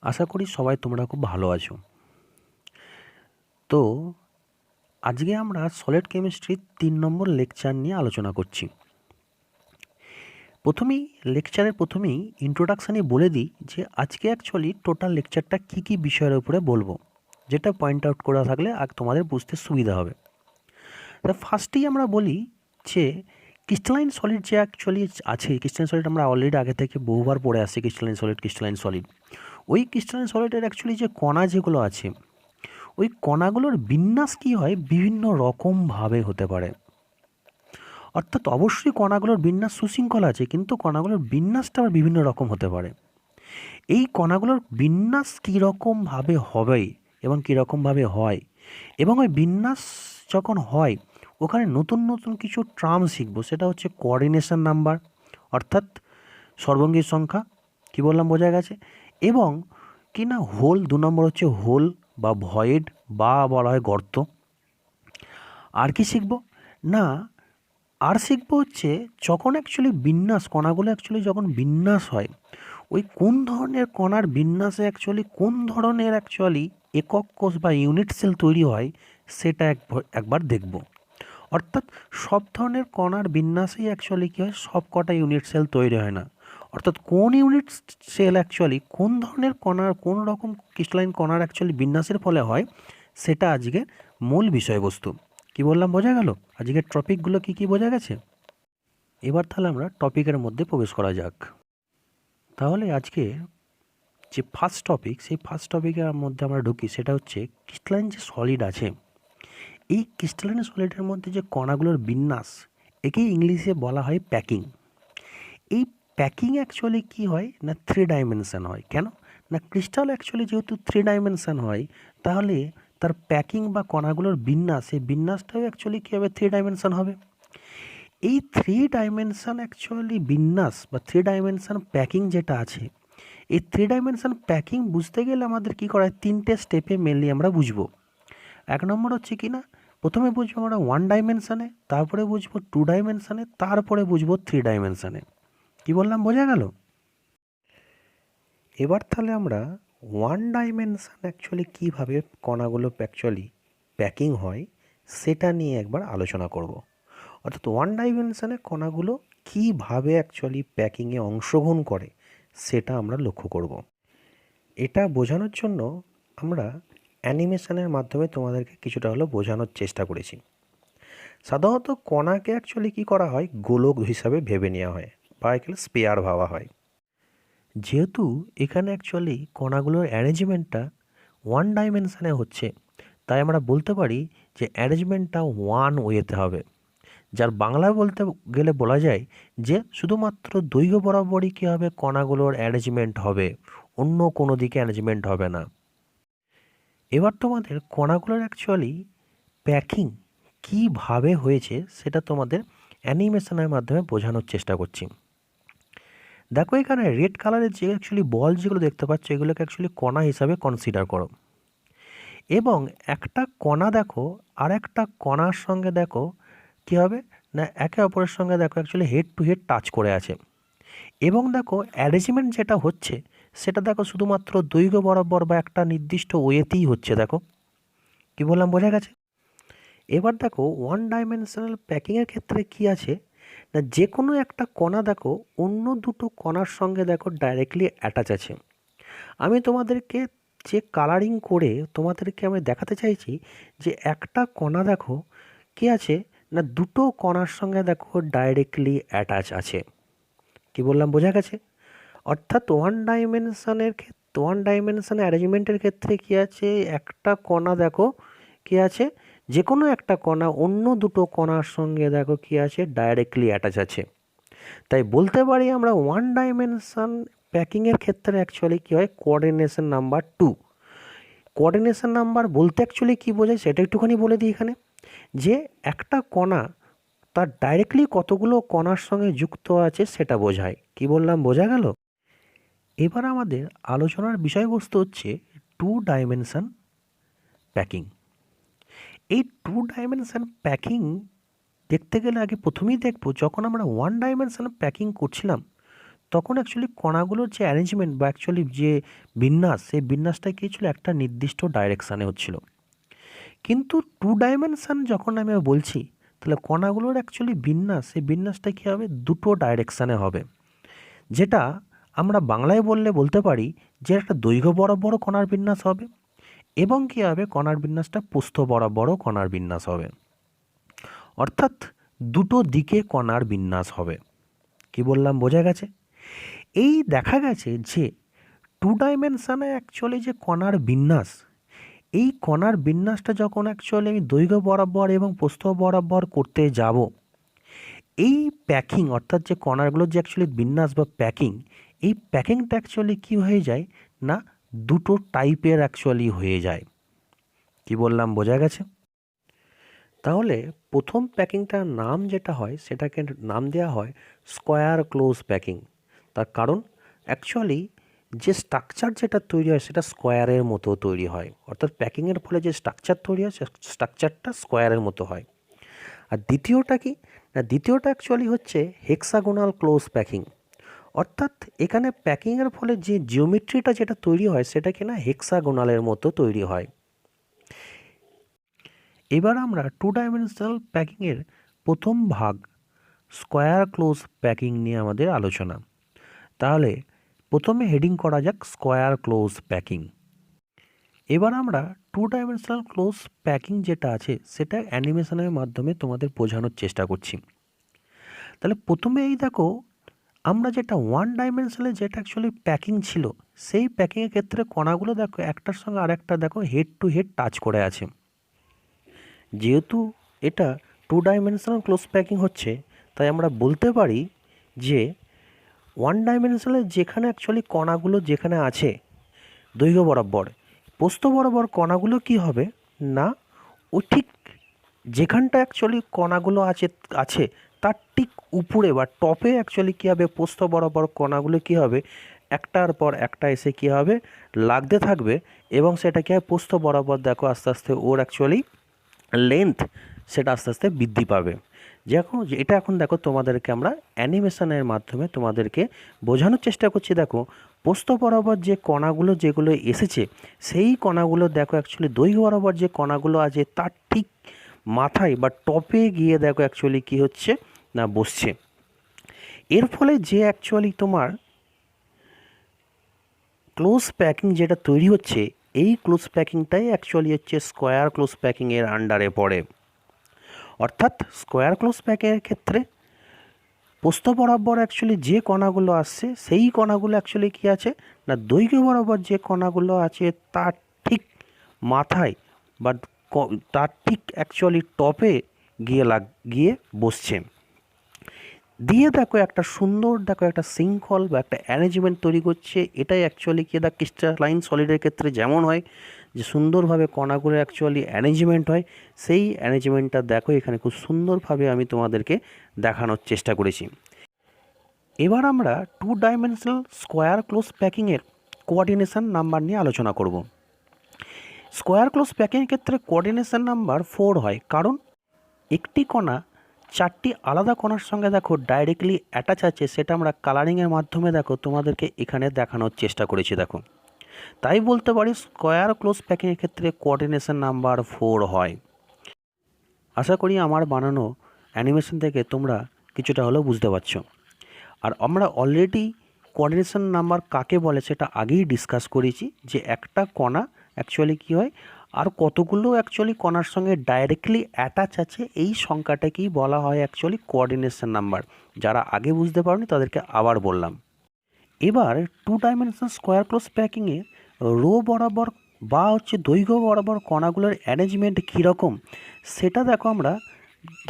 আশা করি সবাই তোমরা খুব ভালো আছো। তো আজকে আমরা সলিড কেমিস্ট্রির 3 নম্বর লেকচার নিয়ে আলোচনা করছি। লেকচারের প্রথমেই ইন্ট্রোডাকশানে বলে দিই যে আজকে অ্যাকচুয়ালি টোটাল লেকচারটা কী কী বিষয়ের উপরে বলবো, যেটা পয়েন্ট আউট করা থাকলে তোমাদের বুঝতে সুবিধা হবে। তা ফার্স্টেই আমরা বলি যে ক্রিস্টালাইন সলিড যে অ্যাকচুয়ালি আছে, ক্রিস্টালাইন সলিড আমরা অলরেডি আগে থেকে বহুবার পড়ে আসছি। ক্রিস্টালাইন সলিড ওই ক্রিস্টালাইন সলিডের অ্যাকচুয়ালি যে কণা যেগুলো আছে, ওই কণাগুলোর বিন্যাস কী হয়, বিভিন্ন রকমভাবে হতে পারে। অর্থাৎ অবশ্যই কণাগুলোর বিন্যাস সুশৃঙ্খল আছে, কিন্তু কণাগুলোর বিন্যাসটা আবার বিভিন্ন রকম হতে পারে। এই কণাগুলোর বিন্যাস কীরকমভাবে হবে এবং কীরকমভাবে হয়, এবং ওই বিন্যাস যখন হয় ওখানে নতুন নতুন কিছু টার্ম শিখবো। সেটা হচ্ছে কোঅর্ডিনেশন নাম্বার, অর্থাৎ সর্বঙ্গীর সংখ্যা, কি বললাম বোঝা গেছে। এবং কি না হোল, 2 নম্বর হচ্ছে হোল বা ভয়েড বা বলা হয় গর্ত। আর কি শিখবো না, আর শিখবো হচ্ছে যখন অ্যাকচুয়ালি বিন্যাস, কণাগুলো অ্যাকচুয়ালি যখন বিন্যাস হয়, ওই কোন ধরনের কণার বিন্যাসে অ্যাকচুয়ালি কোন ধরনের অ্যাকচুয়ালি একক কোষ বা ইউনিট সেল তৈরি হয়, সেটা একবার দেখব। অর্থাৎ সব ধরনের কণার বিন্যাসেই অ্যাকচুয়ালি কী হয়, সব কটা ইউনিট সেল তৈরি হয় না। অর্থাৎ কোন ইউনিট সেল অ্যাকচুয়ালি কোন ধরনের কণার, কোন রকম ক্রিস্টালাইন কণার অ্যাকচুয়ালি বিন্যাসের ফলে হয়, সেটা আজকে মূল বিষয়বস্তু। কি বললাম বোঝা গেল? আজকের টপিকগুলো কি কি বোঝা গেছে? এবার তাহলে আমরা টপিকের মধ্যে প্রবেশ করা যাক। তাহলে আজকে যে ফার্স্ট টপিক, সেই ফার্স্ট টপিকের মধ্যে আমরা ঢুকি, সেটা হচ্ছে ক্রিস্টালাইন যে সলিড আছে, এই ক্রিস্টালাইন সলিডের মধ্যে যে কণাগুলোর বিন্যাস, একেই ইংলিশে বলা হয় প্যাকিং। এই প্যাকিং অ্যাকচুয়ালি কী হয় না, 3 ডাইমেনশান হয়। কেন না, ক্রিস্টাল অ্যাকচুয়ালি যেহেতু 3 ডাইমেনশান হয়, তাহলে তার প্যাকিং বা কণাগুলোর বিন্যাস, এই বিন্যাসটাও অ্যাকচুয়ালি কী হবে, 3 ডাইমেনশান হবে। এই 3 ডাইমেনশান অ্যাকচুয়ালি বিন্যাস বা 3 ডাইমেনশান প্যাকিং যেটা আছে, এই 3 ডাইমেনশান প্যাকিং বুঝতে গেলে আমাদের কী করা হয়, 3টে স্টেপে মেনলি আমরা বুঝবো। 1 নম্বর হচ্ছে কি না, প্রথমে বুঝবো আমরা 1 ডাইমেনশানে, তারপরে বুঝবো 2 ডাইমেনশানে, তারপরে বুঝবো 3 ডাইমেনশানে। কি বললাম বোঝা গেল? এবার তাহলে আমরা 1 ডাইমেনশান অ্যাকচুয়ালি কীভাবে কণাগুলো অ্যাকচুয়ালি প্যাকিং হয়, সেটা নিয়ে একবার আলোচনা করব। অর্থাৎ 1 ডাইমেনশানে কণাগুলো কীভাবে অ্যাকচুয়ালি প্যাকিংয়ে অংশগ্রহণ করে, সেটা আমরা লক্ষ্য করব। এটা বোঝানোর জন্য আমরা অ্যানিমেশনের মাধ্যমে তোমাদেরকে কিছুটা হলেও বোঝানোর চেষ্টা করেছি। সাধারণত কণাকে অ্যাকচুয়ালি কী করা হয়, গোলক হিসাবে ভেবে নেওয়া হয় বা এখানে স্পেয়ার ভাবা হয়। যেহেতু এখানে অ্যাকচুয়ালি কণাগুলোর অ্যারেঞ্জমেন্টটা 1 ডাইমেনশানে হচ্ছে, তাই আমরা বলতে পারি যে অ্যারেঞ্জমেন্টটা 1 ওয়েতে হবে। যার বাংলায় বলতে গেলে বলা যায় যে শুধুমাত্র দৈর্ঘ্য বরাবরই কী হবে, কণাগুলোর অ্যারেঞ্জমেন্ট হবে, অন্য কোনো দিকে অ্যারেঞ্জমেন্ট হবে না। এবার তোমাদের কণাগুলোর অ্যাকচুয়ালি প্যাকিং কীভাবে হয়েছে, সেটা তোমাদের অ্যানিমেশনের মাধ্যমে বোঝানোর চেষ্টা করছি। দেখো এখানে রেড কালারের যে অ্যাকচুয়ালি বল যেগুলো দেখতে পাচ্ছ, এগুলোকে অ্যাকচুয়ালি কণা হিসাবে কনসিডার করো। এবং একটা কণা দেখো আর একটা কণার সঙ্গে দেখো কী হবে না, একে অপরের সঙ্গে দেখো actually head to head touch করে আছে। এবং দেখো অ্যারেঞ্জমেন্ট যেটা হচ্ছে, সেটা দেখো শুধুমাত্র দৈর্ঘ্য বরাবর বা একটা নির্দিষ্ট ওয়েতেই হচ্ছে। দেখো কি বললাম বোঝা গেছে? এবার দেখো 1 ডাইমেনশনাল প্যাকিংয়ের ক্ষেত্রে কি আছে না, যে কোনো একটা কণা দেখো অন্য দুটো কণার সঙ্গে দেখো ডাইরেক্টলি অ্যাটাচ আছে। আমি তোমাদেরকে যে কালারিং করে তোমাদেরকে আমি দেখাতে চাইছি যে একটা কণা দেখো কি আছে না, দুটো কণার সঙ্গে দেখো ডাইরেক্টলি অ্যাটাচ আছে। কি বললাম বোঝা গেছে? অর্থাৎ 1 ডাইমেনশনের ক্ষেত্রে, 1 ডাইমেনশন অ্যারেঞ্জমেন্টের ক্ষেত্রে কি আছে, একটা কণা দেখো কি আছে, যে কোনো একটা কণা অন্য দুটো কণার সঙ্গে দেখো কি আছে, ডাইরেক্টলি অ্যাটাচ আছে। তাই বলতে পারি আমরা 1 ডাইমেনশন প্যাকিংয়ের ক্ষেত্রে অ্যাকচুয়ালি কী হয়, কোঅর্ডিনেশন নাম্বার 2। কোঅর্ডিনেশন নাম্বার বলতে অ্যাকচুয়ালি কী বোঝায়, সেটা একটুখানি বলে দিই এখানে। যে একটা কণা তার ডাইরেক্টলি কতগুলো কণার সঙ্গে যুক্ত আছে, সেটা বোঝায়। কি বললাম বোঝা গেল? এবার আমাদের আলোচনার বিষয়বস্তু হচ্ছে 2 ডাইমেনশন প্যাকিং। এই 2 ডাইমেনশন প্যাকিং দেখতে গেলে আগে প্রথমেই দেখব, যখন আমরা 1 ডাইমেনশন প্যাকিং করছিলাম তখন অ্যাকচুয়ালি কণাগুলোর যে অ্যারেঞ্জমেন্ট বা অ্যাকচুয়ালি যে বিন্যাস, সেই বিন্যাসটা কী ছিল, একটা নির্দিষ্ট ডাইরেকশানে হচ্ছিল। কিন্তু টু ডাইমেনশান যখন আমি বলছি, তাহলে কণাগুলোর অ্যাকচুয়ালি বিন্যাস, সেই বিন্যাসটা কী হবে, দুটো ডাইরেকশানে হবে। যেটা আমরা বাংলায় বলতে পারি যে একটা দৈর্ঘ্য বরাবর কণার বিন্যাস হবে, এবং কী হবে, কণার বিন্যাসটা প্রস্থ বরাবরও কণার বিন্যাস হবে। অর্থাৎ দুটো দিকে কণার বিন্যাস হবে। কি বললাম, বোঝা গেছে? এই দেখা গেছে যে টু ডাইমেনশানে অ্যাকচুয়ালি যে কণার বিন্যাস, এই কণার বিন্যাসটা যখন অ্যাকচুয়ালি আমি দৈর্ঘ্য বরাবর এবং প্রস্থ বরাবর করতে যাব, এই প্যাকিং অর্থাৎ যে কণাগুলোর যে অ্যাকচুয়ালি বিন্যাস বা প্যাকিং, এই প্যাকিংটা অ্যাকচুয়ালি কী হয়ে যায় না, দুটো টাইপের অ্যাকচুয়ালি হয়ে যায়। কি বললাম, বোঝা গেছে? তাহলে প্রথম প্যাকিংটার নাম যেটা হয়, সেটাকে নাম দেওয়া হয় স্কোয়ার ক্লোজ প্যাকিং। তার কারণ অ্যাকচুয়ালি যে স্ট্রাকচার যেটা তৈরি হয় সেটা স্কোয়ারের মতো তৈরি হয়, অর্থাৎ প্যাকিংয়ের ফলে যে স্ট্রাকচার তৈরি হয় সে স্ট্রাকচারটা স্কোয়ারের মতো হয়। আর দ্বিতীয়টা কি না, দ্বিতীয়টা অ্যাকচুয়ালি হচ্ছে হেক্সাগোনাল ক্লোজ প্যাকিং। অর্থাৎ এখানে প্যাকিংয়ের ফলে যে জিওমেট্রিটা যেটা তৈরি হয় সেটা কিনা হেক্সাগোনালের মতো তৈরি হয়। এবার আমরা টু ডাইমেনশনাল প্যাকিংয়ের প্রথম ভাগ স্কোয়ার ক্লোজ প্যাকিং নিয়ে আমাদের আলোচনা। তাহলে প্রথমে হেডিং করা যাক স্কোয়ার ক্লোজ প্যাকিং। এবার আমরা টু ডাইমেনশনাল ক্লোজ প্যাকিং যেটা আছে সেটা অ্যানিমেশনের মাধ্যমে তোমাদের বোঝানোর চেষ্টা করছি। তাহলে প্রথমে এই দেখো, আমরা যেটা ওয়ান ডাইমেনশনালে যেটা অ্যাকচুয়ালি প্যাকিং ছিল, সেই প্যাকিংয়ের ক্ষেত্রে কণাগুলো দেখো একটার সঙ্গে আরেকটা দেখো হেড টু হেড টাচ করে আছে। যেহেতু এটা টু ডাইমেনশনাল ক্লোজ প্যাকিং হচ্ছে, তাই আমরা বলতে পারি যে ওয়ান ডাইমেনশনালে যেখানে অ্যাকচুয়ালি কণাগুলো যেখানে আছে দৈর্ঘ্য বরাবর, প্রস্থ বরাবর কণাগুলো কি হবে না, ও ঠিক যেখানটা অ্যাকচুয়ালি কণাগুলো আছে তার ঠিক উপরে বা টপে অ্যাকচুয়ালি কী হবে, প্রস্থ বরাবর কণাগুলো কী হবে, একটার পর একটা এসে কী হবে, লাগতে থাকবে, এবং সেটা কী হয়, প্রস্থ বরাবর দেখো আস্তে আস্তে ওর অ্যাকচুয়ালি লেন্থ সেটা আস্তে আস্তে বৃদ্ধি পাবে। এটা এখন দেখো তোমাদেরকে আমরা অ্যানিমেশনের মাধ্যমে তোমাদেরকে বোঝানোর চেষ্টা করছি। দেখো প্রস্থ বরাবর যে কণাগুলো যেগুলো এসেছে, সেই কণাগুলো দেখো অ্যাকচুয়ালি দৈর্ঘ্য বরাবর যে কণাগুলো আছে তার ঠিক মাথায় বা টপে গিয়ে দেখো অ্যাকচুয়ালি কী হচ্ছে না, বসছে। এর ফলে যে অ্যাকচুয়ালি তোমার ক্লোজ প্যাকিং যেটা তৈরি হচ্ছে, এই ক্লোজ প্যাকিংটাই অ্যাকচুয়ালি হচ্ছে স্কোয়ার ক্লোজ প্যাকিংয়ের আন্ডারে পড়ে। অর্থাৎ স্কোয়ার ক্লোজ প্যাকিংয়ের ক্ষেত্রে প্রস্থ বরাবর অ্যাকচুয়ালি যে কণাগুলো আসছে, সেই কণাগুলো অ্যাকচুয়ালি কী আছে না, দৈর্ঘ্য বরাবর যে কণাগুলো আছে তার ঠিক মাথায় বা তার ঠিক অ্যাকচুয়ালি টপে গিয়ে বসছে। দিয়ে দেখো একটা সুন্দর দেখো একটা শৃঙ্খল বা একটা অ্যারেঞ্জমেন্ট তৈরি করছে। এটাই অ্যাকচুয়ালি কি, দা ক্রিস্টালাইন সলিডের ক্ষেত্রে যেমন হয় যে সুন্দরভাবে কণাগুলো অ্যাকচুয়ালি অ্যারেঞ্জমেন্ট হয়, সেই অ্যারেঞ্জমেন্টটা দেখো এখানে খুব সুন্দরভাবে আমি তোমাদেরকে দেখানোর চেষ্টা করেছি। এবার আমরা টু ডাইমেনশনাল স্কোয়ার ক্লোজ প্যাকিংয়ের কোঅর্ডিনেশন নাম্বার নিয়ে আলোচনা করব। স্কোয়ার ক্লোজ প্যাকিংয়ের ক্ষেত্রে কোঅর্ডিনেশন নাম্বার 4 হয়, কারণ একটি কণা চারটি আলাদা কণার সঙ্গে দেখো ডাইরেক্টলি অ্যাটাচ আছে, সেটা আমরা কালারিংয়ের মাধ্যমে দেখো তোমাদেরকে এখানে দেখানোর চেষ্টা করেছি। দেখো তাই বলতে পারি স্কোয়ার ক্লোজ প্যাকিংয়ের ক্ষেত্রে কোঅর্ডিনেশন নাম্বার 4 হয়। আশা করি আমার বানানো অ্যানিমেশন থেকে তোমরা কিছুটা হলেও বুঝতে পারছো। আর আমরা অলরেডি কোঅর্ডিনেশন নাম্বার কাকে বলে সেটা আগেই ডিসকাস করেছি, যে একটা কণা অ্যাকচুয়ালি কী হয় আর কতগুলো অ্যাকচুয়ালি কণার সঙ্গে ডাইরেক্টলি অ্যাটাচ আছে, এই সংখ্যাটাকেই বলা হয় অ্যাকচুয়ালি কোঅর্ডিনেশন নাম্বার। যারা আগে বুঝতে পারোনি তাদেরকে আবার বললাম। এবার টু ডাইমেনশনাল স্কোয়ার ক্লোজ প্যাকিংয়ে রো বরাবর বা হচ্ছে দৈর্ঘ্য বরাবর কণাগুলোর অ্যারেঞ্জমেন্ট কীরকম সেটা দেখো আমরা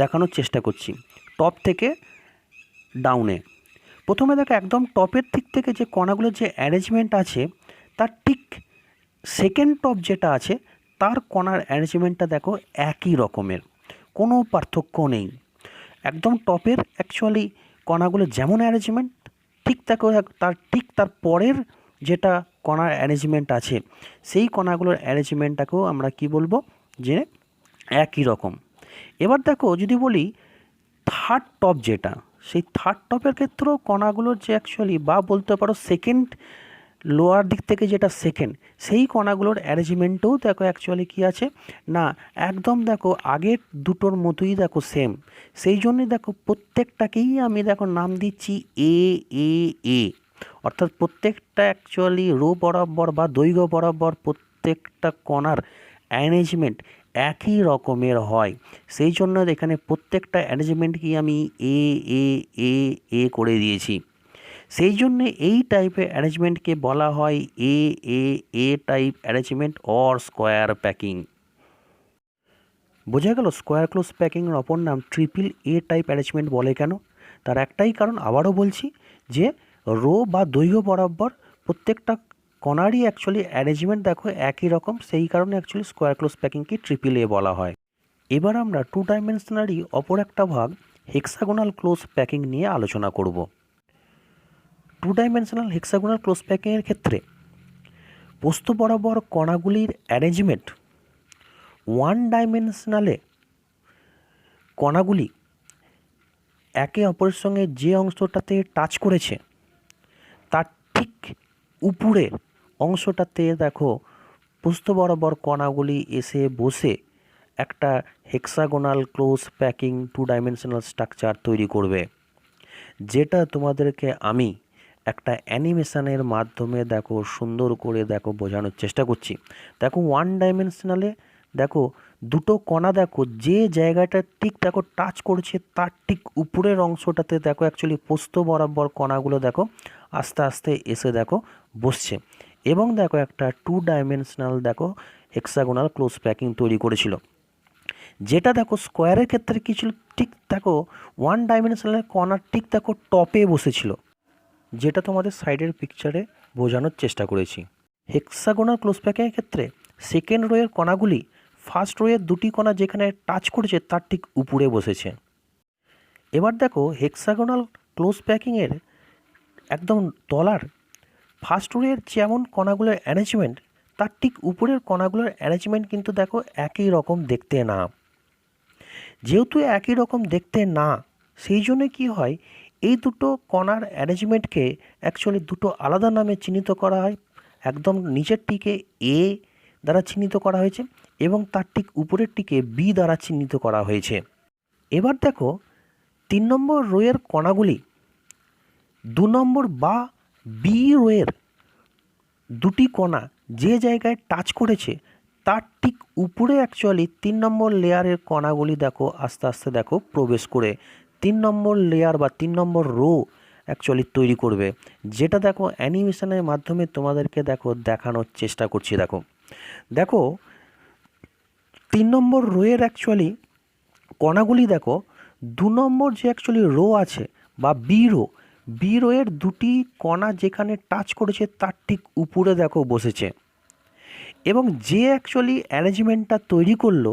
দেখানোর চেষ্টা করছি টপ থেকে ডাউনে। প্রথমে দেখো একদম টপের দিক থেকে যে কণাগুলোর যে অ্যারেঞ্জমেন্ট আছে, তার ঠিক সেকেন্ড টপ যেটা আছে তার কণার অ্যারেঞ্জমেন্টটা দেখো একই রকমের, কোনো পার্থক্য নেই। একদম টপের অ্যাকচুয়ালি কণাগুলো যেমন অ্যারেঞ্জমেন্ট, ঠিক দেখো তার পরের যেটা কণার অ্যারেঞ্জমেন্ট আছে, সেই কণাগুলোর অ্যারেঞ্জমেন্টটাকেও আমরা কি বলবো, যে একই রকম। এবার দেখো যদি বলি থার্ড টপ যেটা, সেই থার্ড টপের ক্ষেত্রেও কণাগুলোর যে অ্যাকচুয়ালি বা বলতে পারো সেকেন্ড লোয়ার দিক থেকে যেটা সেকেন্ড, সেই কণাগুলোর অ্যারেঞ্জমেন্টও দেখো অ্যাকচুয়ালি কী আছে না, একদম দেখো আগের দুটোর মতোই দেখো সেম। সেই জন্যই দেখো প্রত্যেকটাকেই আমি দেখো নাম দিচ্ছি এ এ এ, অর্থাৎ প্রত্যেকটা অ্যাকচুয়ালি রো বরাবর বা দৈর্ঘ্য বরাবর প্রত্যেকটা কণার অ্যারেঞ্জমেন্ট একই রকমের হয়। সেই জন্য এখানে প্রত্যেকটা অ্যারেঞ্জমেন্টকেই আমি এ এ এ এ করে দিয়েছি। সেই জন্যে এই টাইপের অ্যারেঞ্জমেন্টকে বলা হয় A A A type arrangement or square packing. বোঝা গেল স্কোয়ার ক্লোজ প্যাকিংয়ের অপর নাম ট্রিপল এ টাইপ অ্যারেঞ্জমেন্ট বলে কেন? তার একটাই কারণ, আবারও বলছি, যে রো বা দৈর্ঘ্য বরাবর প্রত্যেকটা কণারই অ্যাকচুয়ালি অ্যারেঞ্জমেন্ট দেখো একই রকম, সেই কারণে অ্যাকচুয়ালি স্কোয়ার ক্লোজ প্যাকিংকে ট্রিপল এ বলা হয়। এবার আমরা টু ডাইমেনশনারি অপর একটা ভাগ হেক্সাগোনাল ক্লোজ প্যাকিং নিয়ে আলোচনা করব। টু ডাইমেনশনাল হেক্সাগোনাল ক্লোজ প্যাকিংয়ের ক্ষেত্রে প্রস্থ বরাবর কণাগুলির অ্যারেঞ্জমেন্ট ওয়ান ডাইমেনশনালে কণাগুলি একে অপরের সঙ্গে যে অংশটাতে টাচ করেছে তার ঠিক উপরের অংশটাতে দেখো প্রস্থ বরাবর কণাগুলি এসে বসে একটা hexagonal close packing two dimensional structure তৈরি করবে, যেটা তোমাদেরকে আমি একটা অ্যানিমেশনের মাধ্যমে দেখো সুন্দর করে দেখো বোঝানোর চেষ্টা করছি। দেখো ওয়ান ডাইমেনশনালে দেখো দুটো কণা দেখো যে জায়গাটা ঠিক দেখো টাচ করছে তার ঠিক উপরের অংশটাতে দেখো অ্যাকচুয়ালি প্রস্থ বরাবর কণাগুলো দেখো আস্তে আস্তে এসে দেখো বসছে, এবং দেখো একটা টু ডাইমেনশনাল দেখো হেক্সাগোনাল ক্লোজ প্যাকিং তৈরি করেছিল। যেটা দেখো স্কোয়ারের ক্ষেত্রে কী ছিল, ঠিক দেখো ওয়ান ডাইমেনশনালের কণার ঠিক দেখো টপে বসেছিল, যেটা তোমাদের সাইডের পিকচারে বোঝানোর চেষ্টা করেছি। হেক্সাগোনাল ক্লোজ প্যাকিংয়ের ক্ষেত্রে সেকেন্ড রোয়ের কণাগুলি ফার্স্ট রোয়ের দুটি কণা যেখানে টাচ করেছে তার ঠিক উপরে বসেছে। এবার দেখো হেক্সাগোনাল ক্লোজ প্যাকিংয়ের একদম তলার ফার্স্ট রোয়ের যেমন কণাগুলোর অ্যারেঞ্জমেন্ট তার ঠিক উপরের কণাগুলোর অ্যারেঞ্জমেন্ট কিন্তু দেখো একই রকম দেখতে না। যেহেতু একই রকম দেখতে না, সেই জন্য কি হয়, এই দুটো কণার অ্যারেঞ্জমেন্টকে অ্যাকচুয়ালি দুটো আলাদা নামে চিহ্নিত করা হয়। একদম নিচেরটিকে এ দ্বারা চিহ্নিত করা হয়েছে এবং তার ঠিক উপরেরটিকে বি দ্বারা চিহ্নিত করা হয়েছে। এবার দেখো 3 নম্বর রোয়ের কণাগুলি 2 নম্বর বা বি রোয়ের দুটি কণা যে জায়গায় টাচ করেছে তার ঠিক উপরে অ্যাকচুয়ালি 3 নম্বর লেয়ারের কণাগুলি দেখো আস্তে আস্তে দেখো প্রবেশ করে 3 নম্বর লেয়ার বা 3 নম্বর রো অ্যাকচুয়ালি তৈরি করবে, যেটা দেখো অ্যানিমেশনের মাধ্যমে তোমাদেরকে দেখো দেখানোর চেষ্টা করছি। দেখো দেখো 3 নম্বর রোয়ের অ্যাকচুয়ালি কণাগুলি দেখো 2 নম্বর যে অ্যাকচুয়ালি রো আছে বা বি রোয়ের দুটি কণা যেখানে টাচ করেছে তার ঠিক উপরে দেখো বসেছে, এবং যে অ্যাকচুয়ালি অ্যারেঞ্জমেন্টটা তৈরি করলো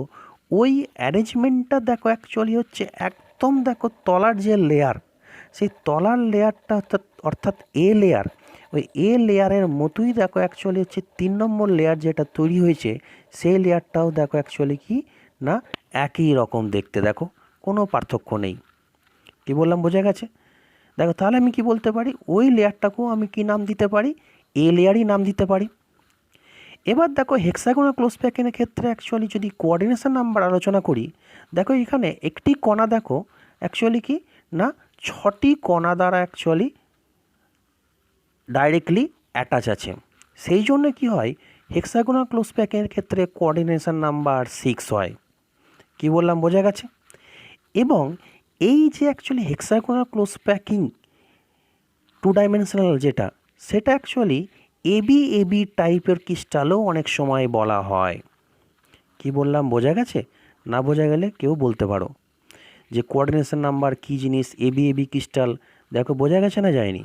ওই অ্যারেঞ্জমেন্টটা দেখো অ্যাকচুয়ালি হচ্ছে একদম দেখো তলার যে লেয়ার, সেই তলার লেয়ারটা অর্থাৎ এ লেয়ার, ওই এ লেয়ারের মতোই দেখো অ্যাকচুয়ালি হচ্ছে 3 নম্বর লেয়ার যেটা তৈরি হয়েছে সেই লেয়ারটাও দেখো অ্যাকচুয়ালি কি না একই রকম দেখতে, দেখো কোনো পার্থক্য নেই। কি বললাম বোঝা গেছে? দেখো তাহলে আমি কি বলতে পারি, ওই লেয়ারটাকেও আমি কি নাম দিতে পারি, এ লেয়ারই নাম দিতে পারি। এবার দেখো হেক্সাগোনাল ক্লোজ প্যাকিংয়ের ক্ষেত্রে অ্যাকচুয়ালি যদি কোঅর্ডিনেশন নাম্বার আলোচনা করি, দেখো এখানে একটি কণা দেখো অ্যাকচুয়ালি কি না 6টি কণা দ্বারা অ্যাকচুয়ালি ডাইরেক্টলি অ্যাটাচ আছে। সেই জন্য কি হয়, হেক্সাগোনাল ক্লোজ প্যাকিংয়ের ক্ষেত্রে কোঅর্ডিনেশন নাম্বার 6 হয়। কি বললাম বোঝা গেছে? এবং এই যে actually hexagonal close packing two dimensional যেটা, সেটা অ্যাকচুয়ালি এবি টাইপের ক্রিস্টালও অনেক সময় বলা হয়। কি বললাম বোঝা গেছে? না বোঝা গেলে কেউ বলতে পারো যে কোঅর্ডিনেশন নাম্বার কী জিনিস, এবি ক্রিস্টাল, দেখো বোঝা গেছে না যায়নি?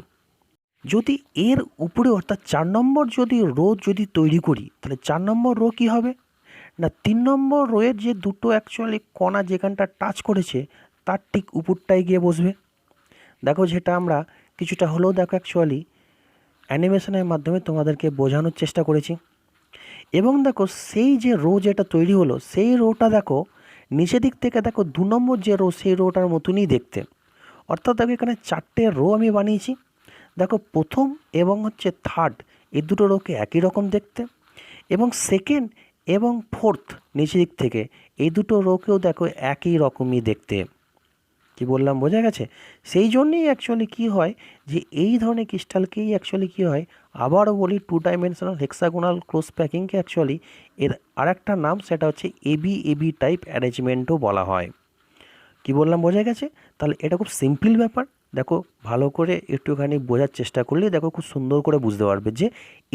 যদি এর উপরে অর্থাৎ 4 নম্বর যদি রো যদি তৈরি করি, তাহলে 4 নম্বর রো কী হবে না 3 নম্বর রোয়ের যে দুটো অ্যাকচুয়ালি কণা যেখানটা টাচ করেছে তার ঠিক উপরটায় গিয়ে বসবে। দেখো যেটা আমরা কিছুটা হলেও দেখো অ্যাকচুয়ালি অ্যানিমেশনের মাধ্যমে তোমাদেরকে বোঝানোর চেষ্টা করেছি। এবং দেখো সেই যে রো যেটা তৈরি হলো সেই রোটা দেখো নিচের দিক থেকে দেখো 2 নম্বর যে রো সেই রোটার মতনই দেখতে, অর্থাৎ দেখো এখানে 4টে রো আমি বানিয়েছি। দেখো প্রথম এবং হচ্ছে থার্ড এই দুটো রোকে একই রকম দেখতে, এবং সেকেন্ড এবং ফোর্থ নিচের দিক থেকে এই দুটো রোকেও দেখো একই রকমই দেখতে। কি বললাম বোঝা গেছে? সেই জন্যেই অ্যাকচুয়ালি কী হয় যে এই ধরনের ক্রিস্টালকেই অ্যাকচুয়ালি কী হয়, আবারও বলি 2 ডাইমেনশনাল হেক্সাগোনাল ক্লোজ প্যাকিংকে অ্যাকচুয়ালি এর আরেকটা নাম সেটা হচ্ছে এবি টাইপ অ্যারেঞ্জমেন্টও বলা হয়। কি বললাম বোঝা গেছে? তাহলে এটা খুব সিম্পল ব্যাপার। দেখো ভালো করে একটুখানি বোঝার চেষ্টা করলে দেখো খুব সুন্দর করে বুঝতে পারবে যে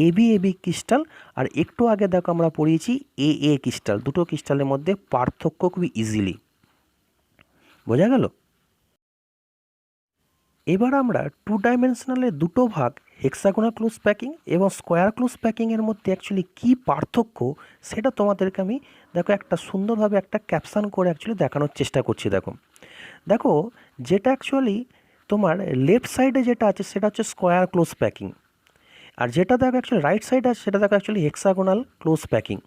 এবি ক্রিস্টাল আর একটু আগে দেখো আমরা পড়িয়েছি এ ক্রিস্টাল, দুটো ক্রিস্টালের মধ্যে পার্থক্য খুবই ইজিলি বোঝা গেল। এবার আমরা 2 ডাইমেনশনালের দুটো ভাগ হেক্সাগোনাল ক্লোজ প্যাকিং এবং স্কোয়ার ক্লোজ প্যাকিংয়ের মধ্যে অ্যাকচুয়ালি কী পার্থক্য সেটা তোমাদেরকে আমি দেখো একটা সুন্দরভাবে একটা ক্যাপশন করে অ্যাকচুয়ালি দেখানোর চেষ্টা করছি। দেখো দেখো যেটা অ্যাকচুয়ালি তোমার লেফট সাইডে যেটা আছে সেটা হচ্ছে স্কোয়ার ক্লোজ প্যাকিং, আর যেটা দেখো অ্যাকচুয়ালি রাইট সাইডে আছে সেটা দেখো অ্যাকচুয়ালি হেক্সাগোনাল ক্লোজ প্যাকিং।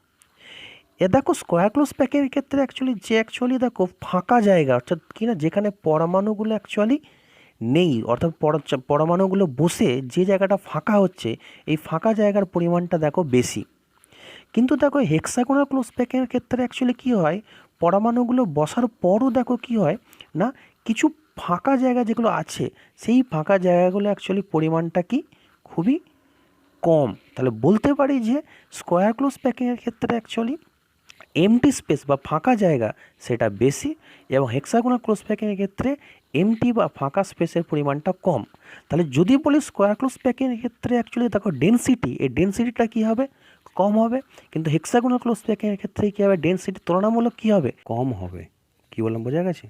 এ দেখো স্কোয়ার ক্লোজ প্যাকিংয়ের ক্ষেত্রে অ্যাকচুয়ালি দেখো ফাঁকা জায়গা, অর্থাৎ কি না যেখানে পরমাণুগুলো অ্যাকচুয়ালি নেই, অর্থাৎ পরমাণুগুলো বসে যে জায়গাটা ফাঁকা হচ্ছে এই ফাঁকা জায়গার পরিমাণটা দেখো বেশি। কিন্তু দেখো হেক্সাগোনাল ক্লোজ প্যাকিংয়ের ক্ষেত্রে অ্যাকচুয়ালি কী হয়, পরমাণুগুলো বসার পরও দেখো কী হয় না কিছু ফাঁকা জায়গা যেগুলো আছে সেই ফাঁকা জায়গাগুলো অ্যাকচুয়ালি পরিমাণটা কি খুবই কম। তাহলে বলতে পারি যে স্কোয়ার ক্লোজ প্যাকিংয়ের ক্ষেত্রে অ্যাকচুয়ালি এমটি স্পেস বা ফাঁকা জায়গা সেটা বেশি, এবং হেক্সাগোনাল ক্লোজ প্যাকিংয়ের ক্ষেত্রে এমটি বা ফাঁকা স্পেসের পরিমাণটা কম। তাহলে যদি বলি স্কোয়ার ক্লোজ প্যাকিংয়ের ক্ষেত্রে অ্যাকচুয়ালি দেখো ডেনসিটি, এই ডেনসিটিটা কী হবে, কম হবে। কিন্তু হেক্সাগোনাল ক্লোজ প্যাকিংয়ের ক্ষেত্রে কী হবে, ডেনসিটি তুলনামূলক কী হবে, কম হবে। কী বললাম বোঝা গেছে?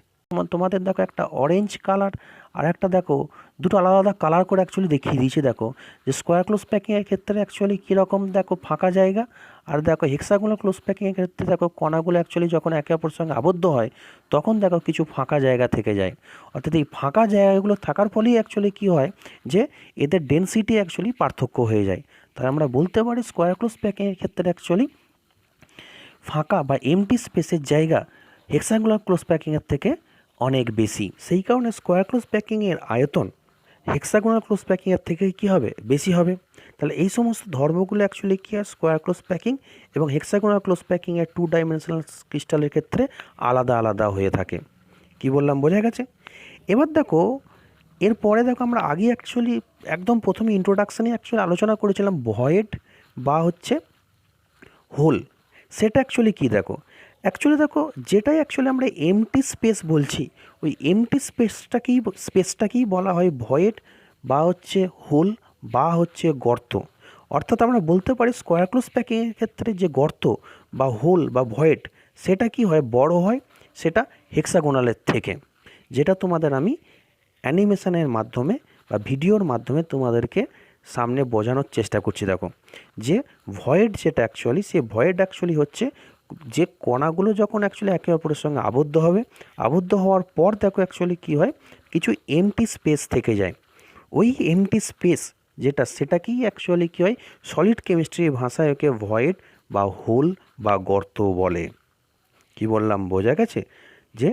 তোমাদের দেখো একটা অরেঞ্জ কালার আর একটা দেখো দুটো আলাদা আলাদা কালার করে অ্যাকচুয়ালি দেখিয়ে দিয়েছে। দেখো যে স্কোয়ার ক্লোজ প্যাকিংয়ের ক্ষেত্রে অ্যাকচুয়ালি কীরকম দেখো ফাঁকা জায়গা, আর দেখো হেক্সাগোনাল ক্লোজ প্যাকিংয়ের ক্ষেত্রে দেখো কণাগুলো অ্যাকচুয়ালি যখন একে অপরের সঙ্গে আবদ্ধ হয় তখন দেখো কিছু ফাঁকা জায়গা থেকে যায়। অর্থাৎ এই ফাঁকা জায়গাগুলো থাকার ফলেই অ্যাকচুয়ালি কী হয় যে এদের ডেনসিটি অ্যাকচুয়ালি পার্থক্য হয়ে যায়। তাই আমরা বলতে পারি স্কোয়ার ক্লোজ প্যাকিংয়ের ক্ষেত্রে অ্যাকচুয়ালি ফাঁকা বা এমটি স্পেসের জায়গা হেক্সাগোনাল ক্লোজ প্যাকিংয়ের থেকে অনেক বেশি। সেই কারণে স্কোয়ার ক্লোজ প্যাকিংয়ের আয়তন হেক্সাগোনাল ক্লোজ প্যাকিংয়ের থেকে কী হবে, বেশি হবে। তাহলে এই সমস্ত ধর্মগুলো অ্যাকচুয়ালি কী হয়, স্কোয়ার ক্লোজ প্যাকিং এবং হেক্সাগোনাল ক্লোজ প্যাকিংয়ের 2 ডাইমেনশনাল ক্রিস্টালের ক্ষেত্রে আলাদা আলাদা হয়ে থাকে। কি বললাম বোঝা গেছে? এবার দেখো এরপরে দেখো আমরা আগে অ্যাকচুয়ালি একদম প্রথমে ইন্ট্রোডাকশানে অ্যাকচুয়ালি আলোচনা করেছিলাম ভয়েড বা হচ্ছে হোল। সেটা অ্যাকচুয়ালি কী দেখো, দেখো যেটাই অ্যাকচুয়ালি আমরা এমটি স্পেস বলছি ওই এমটি স্পেসটাকেই বলা হয় ভয়েড বা হচ্ছে হোল বা হচ্ছে গর্ত। অর্থাৎ আমরা বলতে পারি স্কোয়ার ক্লোজ প্যাকিংয়ের ক্ষেত্রে যে গর্ত বা হোল বা ভয়েড সেটা কি হয়, বড় হয় সেটা হেক্সাগোনালের থেকে, যেটা তোমাদের আমি অ্যানিমেশনের মাধ্যমে বা ভিডিওর মাধ্যমে তোমাদেরকে সামনে বোঝানোর চেষ্টা করছি। দেখো যে ভয়েড যেটা অ্যাকচুয়ালি সে ভয়েড অ্যাকচুয়ালি হচ্ছে যে কণাগুলো যখন অ্যাকচুয়ালি একে অপরের সঙ্গে আবদ্ধ হবে, আবদ্ধ হওয়ার পর দেখো অ্যাকচুয়ালি কী হয়, কিছু এমটি স্পেস থেকে যায়। ওই এমটি স্পেস যেটা সেটাকেই অ্যাকচুয়ালি কী হয়, সলিড কেমিস্ট্রির ভাষায় ওকে ভয়েড বা হোল বা গর্ত বলে। কি বললাম বোঝা গেছে? যে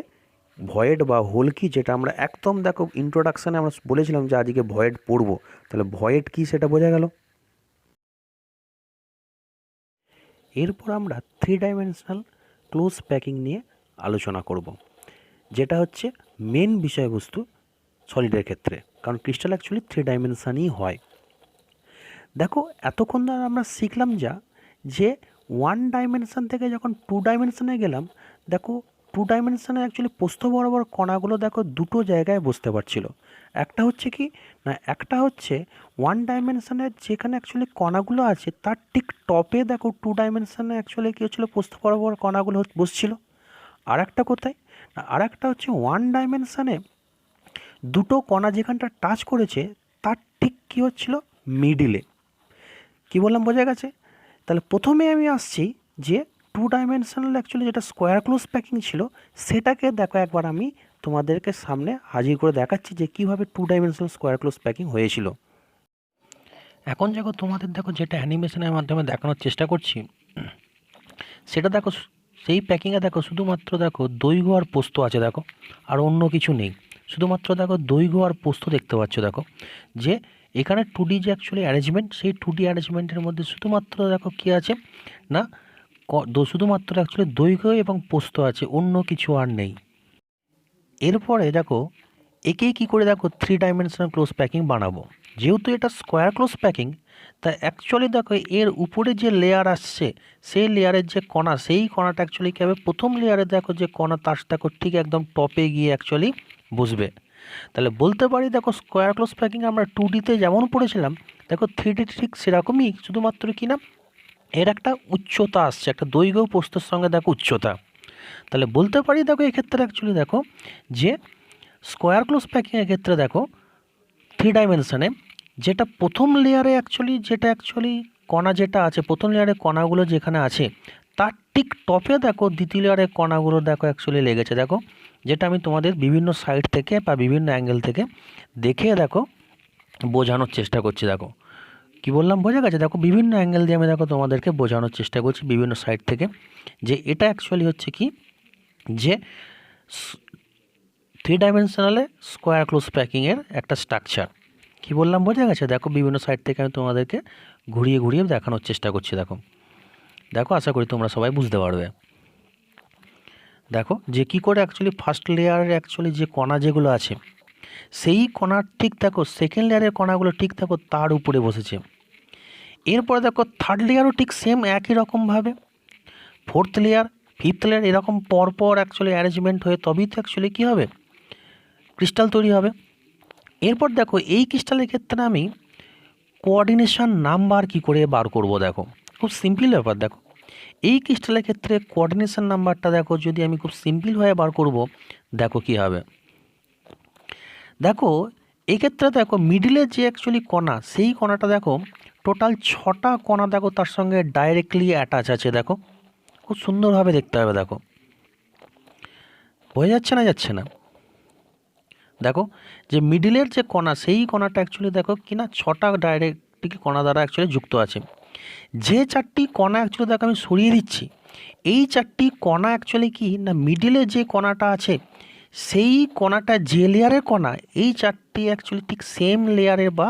ভয়েড বা হোল কি, যেটা আমরা একদম দেখো ইন্ট্রোডাকশানে আমরা বলেছিলাম যে আজকে ভয়েড পড়বো, তাহলে ভয়েড কি সেটা বোঝা গেল। এরপর আমরা 3 ডাইমেনশনাল ক্লোজ প্যাকিং নিয়ে আলোচনা করব, যেটা হচ্ছে মেন বিষয়বস্তু সলিডের ক্ষেত্রে, কারণ ক্রিস্টাল অ্যাকচুয়ালি 3 ডাইমেনশানই হয়। দেখো এতক্ষণ ধরে আমরা শিখলাম যে 1 ডাইমেনশান থেকে যখন 2 ডাইমেনশানে গেলাম, দেখো 2 ডাইমেনশানে অ্যাকচুয়ালি প্রস্থ বরাবর কণাগুলো দেখো দুটো জায়গায় বসতে পারছিল। একটা হচ্ছে কি না, একটা হচ্ছে 1 ডাইমেনশানের যেখানে অ্যাকচুয়ালি কণাগুলো আছে তার ঠিক টপে দেখো 2 ডাইমেনশানে অ্যাকচুয়ালি কী হচ্ছিলো, প্রস্থ বরাবর কণাগুলো বসছিল। আর একটা কোথায় না, আর একটা হচ্ছে 1 ডাইমেনশানে দুটো কণা যেখানটা টাচ করেছে তার ঠিক কী হচ্ছিল, মিডিলে। কি বললাম বোঝা গেছে? তাহলে প্রথমে আমি আসছি যে 2 ডাইমেনশনাল অ্যাকচুয়ালি যেটা স্কোয়ার ক্লোজ প্যাকিং ছিল সেটাকে দেখো একবার আমি তোমাদেরকে সামনে হাজির করে দেখাচ্ছি যে কীভাবে 2 ডাইমেনশনাল স্কোয়ার ক্লোজ প্যাকিং হয়েছিল। এখন দেখো তোমাদের দেখো যেটা অ্যানিমেশনের মাধ্যমে দেখানোর চেষ্টা করছি সেটা দেখো, সেই প্যাকিংয়ে দেখো শুধুমাত্র দেখো দৈর্ঘ্য আর প্রস্থ আছে দেখো, আর অন্য কিছু নেই। শুধুমাত্র দেখো দৈর্ঘ্য আর প্রস্থ দেখতে পাচ্ছ। দেখো যে এখানে 2D যে অ্যাকচুয়ালি অ্যারেঞ্জমেন্ট, সেই 2D অ্যারেঞ্জমেন্টের মধ্যে শুধুমাত্র দেখো কী আছে না, শুধুমাত্র অ্যাকচুয়ালি দৈর্ঘ্য এবং প্রস্থ আছে, অন্য কিছু আর নেই। এরপরে দেখো একেই কী করে দেখো 3 ডাইমেনশনাল ক্লোজ প্যাকিং বানাবো। যেহেতু এটা স্কোয়ার ক্লোজ প্যাকিং, তা অ্যাকচুয়ালি দেখো এর উপরে যে লেয়ার আসছে, সেই লেয়ারের যে কণা, সেই কণাটা অ্যাকচুয়ালি কী হবে, প্রথম লেয়ারে দেখো যে কণা, তার দেখো ঠিক একদম টপে গিয়ে অ্যাকচুয়ালি বসবে। তাহলে বলতে পারি দেখো স্কোয়ার ক্লোজ প্যাকিং আমরা 2Dতে যেমন পড়েছিলাম, দেখো 3D ঠিক সেরকমই, শুধুমাত্র কি না এর একটা উচ্চতা আসছে, একটা দৈর্ঘ্য প্রস্থের সঙ্গে দেখো উচ্চতা। তাহলে বলতে পারি দেখো এক্ষেত্রে অ্যাকচুয়ালি দেখো যে স্কোয়ার ক্লোজ প্যাকিংয়ের ক্ষেত্রে দেখো 3 ডাইমেনশানে যেটা প্রথম লেয়ারে অ্যাকচুয়ালি কণা যেটা আছে, প্রথম লেয়ারে কণাগুলো যেখানে আছে তার ঠিক টপে দেখো দ্বিতীয় লেয়ারের কণাগুলো দেখো অ্যাকচুয়ালি লেগেছে। দেখো যেটা আমি তোমাদের বিভিন্ন সাইড থেকে বা বিভিন্ন অ্যাঙ্গেল থেকে দেখে দেখো বোঝানোর চেষ্টা করছি। দেখো কি বললাম, বোঝা গেছে? দেখো বিভিন্ন অ্যাঙ্গেল দিয়ে আমি দেখো তোমাদেরকে বোঝানোর চেষ্টা করছি বিভিন্ন সাইড থেকে, যে এটা অ্যাকচুয়ালি হচ্ছে কি, যে 3 ডাইমেনশনালে স্কোয়ার ক্লোজ প্যাকিংয়ের একটা স্ট্রাকচার। কি বললাম, বোঝা গেছে? দেখো বিভিন্ন সাইড থেকে আমি তোমাদেরকে ঘুরিয়ে ঘুরিয়ে দেখানোর চেষ্টা করছি। দেখো দেখো আশা করি তোমরা সবাই বুঝতে পারবে। দেখো যে কি করে অ্যাকচুয়ালি ফার্স্ট লেয়ারের অ্যাকচুয়ালি যে কণা যেগুলো আছে, সেই কণার ঠিক দেখো সেকেন্ড লেয়ারের কণাগুলো ঠিক দেখো তার উপরে বসেছে। এরপরে দেখো থার্ড লেয়ারও ঠিক সেম একই রকমভাবে, ফোর্থ লেয়ার, ফিফথ লেয়ার, এরকম পরপর অ্যাকচুয়ালি অ্যারেঞ্জমেন্ট হয়ে তবেই তো অ্যাকচুয়ালি কী হবে, ক্রিস্টাল তৈরি হবে। এরপর দেখো এই ক্রিস্টালের ক্ষেত্রে আমি কোঅর্ডিনেশন নাম্বার কি করে বার করব। দেখো খুব সিম্পল ব্যাপার। দেখো এই ক্রিস্টালের ক্ষেত্রে কোঅর্ডিনেশন নাম্বারটা দেখো যদি আমি খুব সিম্পলভাবে বার করব, দেখো কি হবে। দেখো এই ক্ষেত্রে দেখো মিডিলের যে অ্যাকচুয়ালি কণা, সেই কণাটা দেখো টোটাল 6টা কণা দেখো তার সঙ্গে ডাইরেক্টলি অ্যাটাচ আছে। দেখো খুব সুন্দরভাবে দেখতে হবে। দেখো বোঝা যাচ্ছে না, যাচ্ছে না? দেখো যে মিডিলের যে কণা, সেই কণাটা অ্যাকচুয়ালি দেখো কি না 6টা ডাইরেক্টলি কণা দ্বারা অ্যাকচুয়ালি যুক্ত আছে। যে 4টি কণা অ্যাকচুয়ালি দেখো আমি সরিয়ে দিচ্ছি, এই 4টি কণা অ্যাকচুয়ালি কি না মিডিলে যে কণাটা আছে, সেই কণাটা যে লেয়ারের কণা, এই 4টি অ্যাকচুয়ালি ঠিক সেম লেয়ারের বা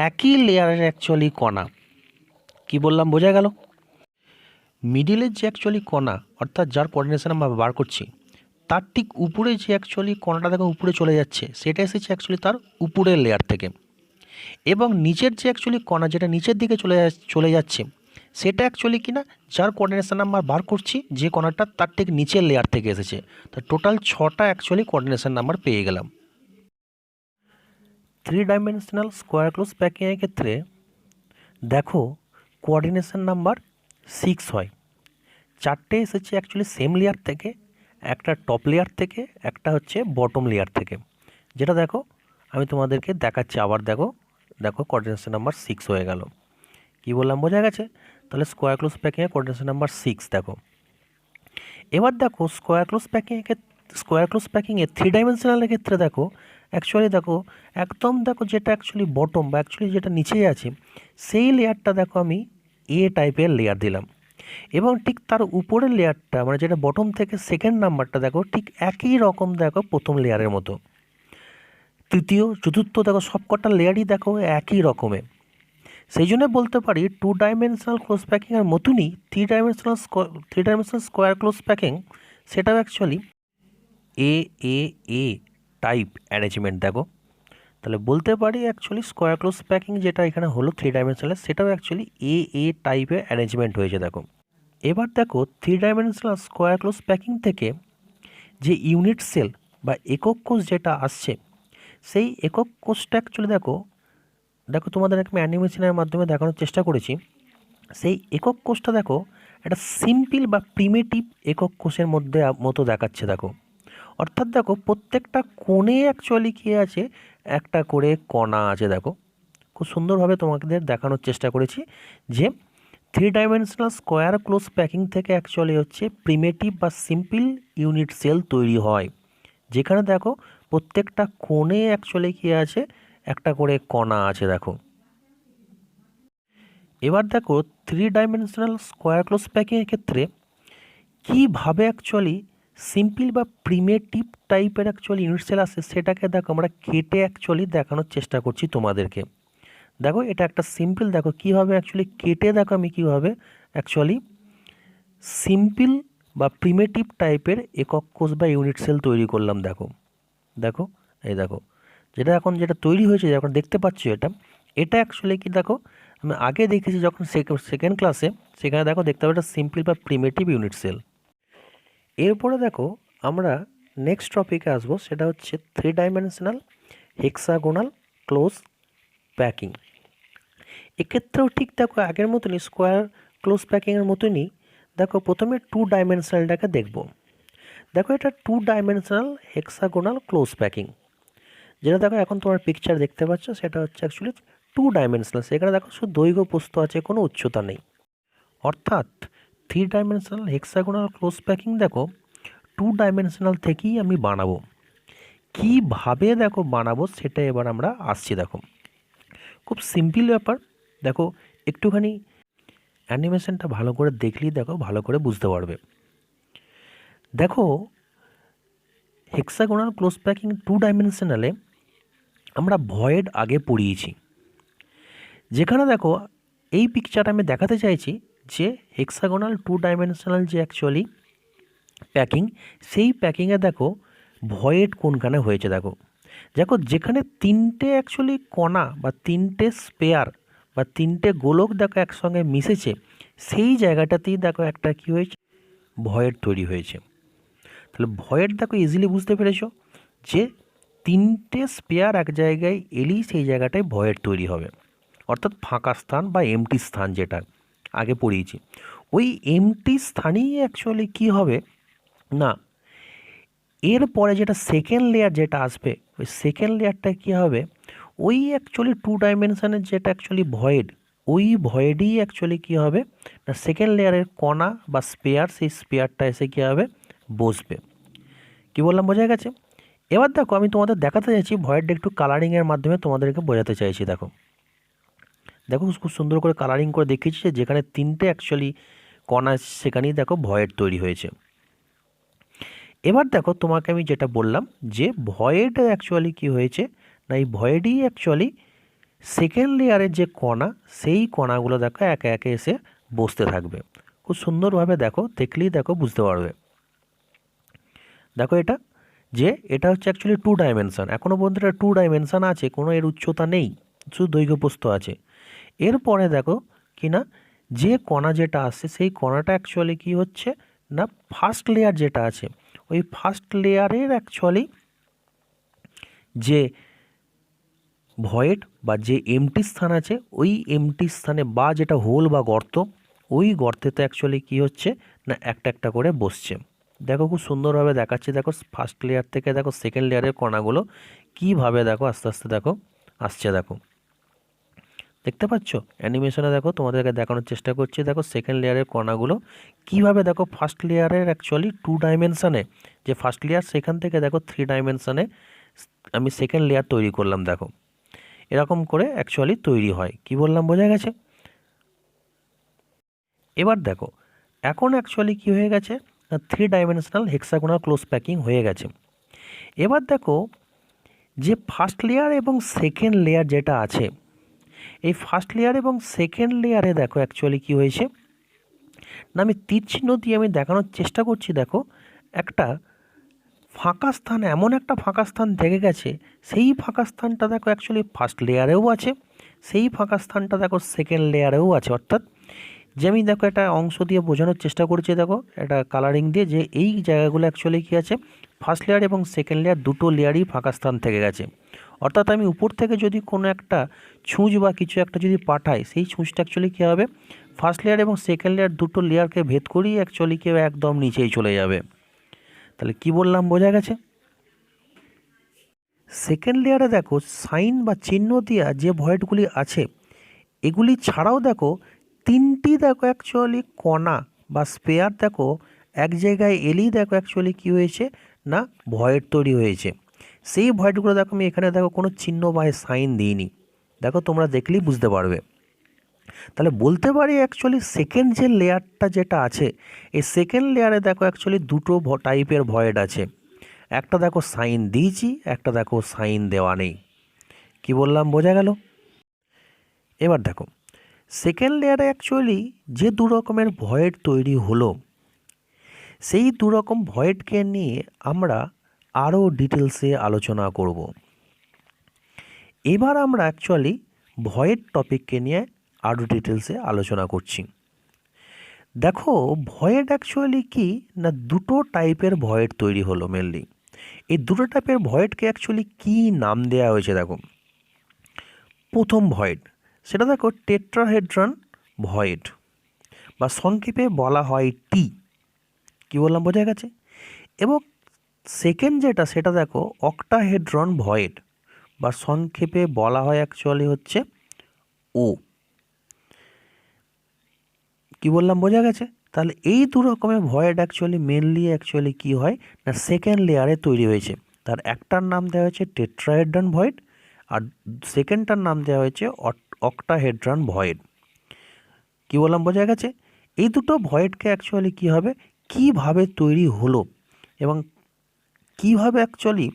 একই লেয়ারের অ্যাকচুয়ালি কণা। কি বললাম, বোঝা গেল? মিডিলের যে অ্যাকচুয়ালি কণা, অর্থাৎ যার কোঅর্ডিনেশন আমরা বার করছি, তার ঠিক উপরে যে অ্যাকচুয়ালি কণাটা দেখো উপরে চলে যাচ্ছে, সেটা এসেছে অ্যাকচুয়ালি তার উপরের লেয়ার থেকে। এবং নিচের যে অ্যাকচুয়ালি কণা যেটা নিচের দিকে চলে যাচ্ছে, সেটা অ্যাকচুয়ালি কিনা যার কোঅর্ডিনেশন নাম্বার বার করছি, যে কণাটা তার ঠিক নিচের লেয়ার থেকে এসেছে। তো টোটাল 6টা অ্যাকচুয়ালি কোঅর্ডিনেশন নাম্বার পেয়ে গেলাম। 3 ডাইমেনশনাল স্কোয়ার ক্লোজ প্যাকিংয়ের ক্ষেত্রে দেখো কোঅর্ডিনেশন নাম্বার 6 হয়। 4টে এসেছে অ্যাকচুয়ালি সেম লেয়ার থেকে, একটা টপ লেয়ার থেকে, একটা হচ্ছে বটম লেয়ার থেকে। যেটা দেখো আমি তোমাদেরকে দেখাচ্ছি আবার। দেখো দেখো কোঅর্ডিনেশন নাম্বার 6 হয়ে গেল। কি বললাম, বোঝা গেছে? তাহলে স্কোয়ার ক্লোজ প্যাকিংয়ে কোঅর্ডিনেশন নাম্বার 6। দেখো এবার দেখো স্কোয়ার ক্লোজ প্যাকিংয়ে 3 ডাইমেনশনালের ক্ষেত্রে দেখো অ্যাকচুয়ালি দেখো একদম দেখো যেটা অ্যাকচুয়ালি বটম বা অ্যাকচুয়ালি যেটা নিচেই আছে, সেই লেয়ারটা দেখো আমি এ টাইপের লেয়ার দিলাম। এবং ঠিক তার উপরের লেয়ারটা মানে যেটা বটম থেকে সেকেন্ড নাম্বারটা দেখো ঠিক একই রকম দেখো প্রথম লেয়ারের মতো। তৃতীয়, চতুর্থ দেখো সবকটা লেয়ারই দেখো একই রকমের। সেই জন্য বলতে পারি 2 ডাইমেনশনাল ক্লোজ প্যাকিংয়ের মতনই 3 ডাইমেনশনাল স্কোয়ার ক্লোজ প্যাকিং, সেটাও actually A A A type arrangement. দেখো তাহলে বলতে পারি অ্যাকচুয়ালি স্কোয়ার ক্লোজ প্যাকিং যেটা এখানে হলো 3 ডাইমেনশনাল, সেটাও অ্যাকচুয়ালি এ টাইপের অ্যারেঞ্জমেন্ট হয়েছে। দেখো এবার দেখো 3 ডাইমেনশনাল স্কোয়ার ক্লোজ প্যাকিং থেকে যে ইউনিট সেল বা একক কোষ যেটা আসছে, সেই একক কোষটা অ্যাকচুয়ালি দেখো তোমাদের আমি অ্যানিমেশনের মাধ্যমে দেখানোর চেষ্টা করেছি। সেই একক কোষটা দেখো একটা সিম্পল বা প্রিমিটিভ একক কোষের মতো দেখাচ্ছে। দেখো অর্থাৎ দেখো প্রত্যেকটা কোণে অ্যাকচুয়ালি কী আছে, একটা করে কণা আছে। দেখো খুব সুন্দরভাবে তোমাদের দেখানোর চেষ্টা করেছি যে 3 ডাইমেনশনাল স্কোয়ার ক্লোজ প্যাকিং থেকে অ্যাকচুয়ালি হচ্ছে প্রিমিটিভ বা সিম্পল ইউনিট সেল তৈরি হয়, যেখানে দেখো প্রত্যেকটা কোণে অ্যাকচুয়ালি কী আছে, একটা করে কণা আছে। দেখো এবার দেখো 3 ডাইমেনশনাল স্কোয়ার ক্লোজ প্যাকিংয়ের ক্ষেত্রে কীভাবে অ্যাকচুয়ালি সিম্পল বা প্রিমিটিভ টাইপের অ্যাকচুয়ালি ইউনিট সেল আছে, সেটাকে দেখো আমরা কেটে অ্যাকচুয়ালি দেখানোর চেষ্টা করছি তোমাদেরকে। দেখো এটা একটা সিম্পল, দেখো কীভাবে অ্যাকচুয়ালি কেটে দেখো আমি কীভাবে অ্যাকচুয়ালি সিম্পল বা প্রিমিটিভ টাইপের একক কোষ বা ইউনিট সেল তৈরি করলাম। দেখো দেখো এই দেখো যেটা তৈরি হয়েছে, যখন দেখতে পাচ্ছ এটা অ্যাকচুয়ালি কি দেখো আমি আগে দেখেছি যখন সেকেন্ড ক্লাসে, সেখানে দেখো দেখতে পাবো এটা সিম্পল বা প্রিমিটিভ ইউনিট সেল। এরপরে দেখো আমরা নেক্সট টপিকে আসবো, সেটা হচ্ছে 3 ডাইমেনশনাল হেক্সাগোনাল ক্লোজ প্যাকিং। এক্ষেত্রেও ঠিক দেখো আগের মতনই স্কোয়ার ক্লোজ প্যাকিংয়ের মতনই দেখো প্রথমে 2 ডাইমেনশনালটাকে দেখব। দেখো এটা 2 ডাইমেনশনাল হেক্সাগোনাল ক্লোজ প্যাকিং, যেটা দেখো এখন তোমার পিকচার দেখতে পাচ্ছ, সেটা হচ্ছে অ্যাকচুয়ালি 2 ডাইমেনশনাল। সেখানে দেখো শুধু দৈর্ঘ্য প্রস্থ আছে, কোনো উচ্চতা নেই। অর্থাৎ 3 ডাইমেনশনাল হেক্সাগোনাল ক্লোজ প্যাকিং দেখো 2 ডাইমেনশনাল থেকেই আমি বানাবো। কীভাবে দেখো বানাবো সেটা এবার আমরা আসছি। দেখো খুব সিম্পল ব্যাপার, দেখো একটুখানি অ্যানিমেশনটা ভালো করে দেখলেই দেখো ভালো করে বুঝতে পারবে। দেখো হেক্সাগোনাল ক্লোজ প্যাকিং 2 ডাইমেনশনালে আমরা ভয়েড আগে পড়িয়েছি, যেখানে দেখো এই পিকচার আমি দেখাতে চাইছি যে হেক্সাগোনাল 2 ডাইমেনশনাল যে অ্যাকচুয়ালি প্যাকিং, সেই প্যাকিংয়ে দেখো ভয়েড কোনখানে হয়েছে। দেখো দেখো যেখানে 3টে অ্যাকচুয়ালি কণা বা 3টে স্পেয়ার বা 3টে গোলক দেখো একসঙ্গে মিশেছে, সেই জায়গাটাতেই দেখো একটা কি হয়েছে, ভয়েড তৈরি হয়েছে। তাহলে ভয়েড দেখো ইজিলি বুঝতে পেরেছো যে 3টে স্পেয়ার এক জায়গায় এলেই সেই জায়গাটায় ভয়েড তৈরি হবে, অর্থাৎ ফাঁকা স্থান বা এমটি স্থান, যেটা আগে পড়িয়েছি। ওই এমটি স্থানেই অ্যাকচুয়ালি কি হবে না, এরপরে যেটা সেকেন্ড লেয়ার যেটা আসবে, ওই সেকেন্ড লেয়ারটা কী হবে, ওই অ্যাকচুয়ালি 2 ডাইমেনশনের যেটা অ্যাকচুয়ালি ভয়েড, ওই ভয়েডই অ্যাকচুয়ালি কী হবে না, সেকেন্ড লেয়ারের কণা বা স্পেয়ার, সেই স্পেয়ারটা এসে কী হবে, বসবে। কি বললাম, বোঝা গেছে? এবার দেখো আমি তোমাদের দেখাতে চাইছি ভয়েডটা একটু কালারিংয়ের মাধ্যমে তোমাদেরকে বোঝাতে চাইছি। দেখো দেখো খুব সুন্দর করে কালারিং করে দেখিয়েছি যে যেখানে 3টে অ্যাকচুয়ালি কণা সেখানেই দেখো ভয়েড তৈরি হয়েছে। এবার দেখো তোমাকে আমি যেটা বললাম যে ভয়েড অ্যাকচুয়ালি কি হয়েছে না, এই ভয়েডই অ্যাকচুয়ালি সেকেন্ড লেয়ারের যে কণা, সেই কণাগুলো দেখো একে একে এসে বসতে থাকবে। খুব সুন্দরভাবে দেখো দেখলেই দেখো বুঝতে পারবে। দেখো এটা হচ্ছে অ্যাকচুয়ালি 2 ডাইমেনশন, এখনও পর্যন্ত এটা 2 ডাইমেনশন আছে, কোনো এর উচ্চতা নেই, শুধু দৈর্ঘ্য প্রস্থ আছে। এরপরে দেখো কি না, যে কণা যেটা আসছে সেই কণাটা অ্যাকচুয়ালি কি হচ্ছে না, ফার্স্ট লেয়ার যেটা আছে, ওই ফার্স্ট লেয়ারের অ্যাকচুয়ালি যে ভয়েড বা যে এমটি স্থান আছে, ওই এমটি স্থানে বা যেটা হোল বা গর্ত, ওই গর্তেতে অ্যাকচুয়ালি কি হচ্ছে না, একটা একটা করে বসছে। দেখো খুব সুন্দরভাবে দেখাচ্ছে, দেখো ফার্স্ট লেয়ার থেকে দেখো সেকেন্ড লেয়ারের কণাগুলো কীভাবে দেখো আস্তে আস্তে দেখো আসছে। দেখো দেখতে পাচ্ছ অ্যানিমেশনে, দেখো তোমাদেরকে দেখানোর চেষ্টা করছি। দেখো সেকেন্ড লেয়ারের কণাগুলো কীভাবে দেখো ফার্স্ট লেয়ারের অ্যাকচুয়ালি 2 ডাইমেনশানে যে ফার্স্ট লেয়ার, সেখান থেকে দেখো 3 ডাইমেনশানে আমি সেকেন্ড লেয়ার তৈরি করলাম। দেখো এরকম করে অ্যাকচুয়ালি তৈরি হয়। কি বললাম, বোঝা গেছে? এবার দেখো এখন অ্যাকচুয়ালি কি হয়ে গেছে না, 3 ডাইমেনশনাল হেক্সাগোনাল ক্লোজ প্যাকিং হয়ে গেছে। এবার দেখো যে ফার্স্ট লেয়ার এবং সেকেন্ড লেয়ার যেটা আছে, এই ফার্স্ট লেয়ার এবং সেকেন্ড লেয়ারে দেখো অ্যাকচুয়ালি কি হয়েছে না, আমি তীর চিহ্ন দিয়ে আমি দেখানোর চেষ্টা করছি। দেখো একটা ফাঁকা স্থান, এমন একটা ফাঁকা স্থান থেকে গেছে, সেই ফাঁকা স্থানটা দেখো অ্যাকচুয়ালি ফার্স্ট লেয়ারেও আছে, সেই ফাঁকা স্থানটা দেখো সেকেন্ড লেয়ারেও আছে। অর্থাৎ যে আমি দেখো একটা অংশ দিয়ে বোঝানোর চেষ্টা করছি, দেখো একটা কালারিং দিয়ে, যে এই জায়গাগুলো অ্যাকচুয়ালি কী আছে, ফার্স্ট লেয়ার এবং সেকেন্ড লেয়ার দুটো লেয়ারই ফাঁকা স্থান থেকে গেছে। অর্থাৎ আমি উপর থেকে যদি কোনো একটা ছুঁচ বা কিছু একটা যদি পাঠাই, সেই ছুঁচটা অ্যাকচুয়ালি কী হবে, ফার্স্ট লেয়ার এবং সেকেন্ড লেয়ার দুটো লেয়ারকে ভেদ করেই অ্যাকচুয়ালি কেউ একদম নিচেই চলে যাবে। তাহলে কি বললাম, বোঝা গেছে? সেকেন্ড লেয়ারে দেখো সাইন বা চিহ্ন দেওয়া যে ভয়েডগুলি আছে, এগুলি ছাড়াও দেখো 3টি দেখো অ্যাকচুয়ালি কণা বা স্পেয়ার দেখো এক জায়গায় এলেই দেখো অ্যাকচুয়ালি কী হয়েছে না, ভয়েড তৈরি হয়েছে। সেই ভয়েডগুলো দেখো আমি এখানে দেখো কোনো চিহ্ন বা সাইন দিইনি, দেখো তোমরা দেখলেই বুঝতে পারবে। তাহলে বলতে পারি অ্যাকচুয়ালি সেকেন্ড যে লেয়ারটা যেটা আছে, এই সেকেন্ড লেয়ারে দেখো অ্যাকচুয়ালি দুটো টাইপের ভয়েড আছে। একটা দেখো সাইন দিয়েছি, একটা দেখো সাইন দেওয়া নেই। কি বললাম, বোঝা গেল? এবার দেখো সেকেন্ড লেয়ারে অ্যাকচুয়ালি যে দু রকমের ভয়েড তৈরি হলো, সেই দু রকম ভয়েডকে নিয়ে আমরা আরও ডিটেলসে আলোচনা করব। এবার আমরা অ্যাকচুয়ালি ভয়েড টপিককে নিয়ে আরও ডিটেলসে আলোচনা করছি। দেখো ভয়েড অ্যাকচুয়ালি কি না, দুটো টাইপের ভয়েড তৈরি হলো মেনলি। এই দুটো টাইপের ভয়েডকে অ্যাকচুয়ালি কী নাম দেওয়া হয়েছে দেখো। প্রথম ভয়েড সেটা দেখো টেট্রাহেড্রন ভয়েড, বা সংক্ষেপে বলা হয় টি। কী বললাম, বোঝা গেছে? এবং সেকেন্ড যেটা সেটা দেখো অক্টাহেড্রন ভয়েড, বা সংক্ষেপে বলা হয় অ্যাকচুয়ালি হচ্ছে ও। কি বললাম, বোঝা গেছে? তাহলে এই দু রকমের ভয়েড অ্যাকচুয়ালি মেনলি অ্যাকচুয়ালি কী হয় না, সেকেন্ড লেয়ারে তৈরি হয়েছে। তার একটার নাম দেওয়া হয়েছে টেট্রাহেড্রন ভয়েড, আর সেকেন্ডটার নাম দেওয়া হয়েছে অক্টাহেড্রন ভয়েড। কি বললাম, বোঝা গেছে? এই দুটো ভয়েডকে অ্যাকচুয়ালি কী হবে, কীভাবে তৈরি হলো এবং কীভাবে অ্যাকচুয়ালি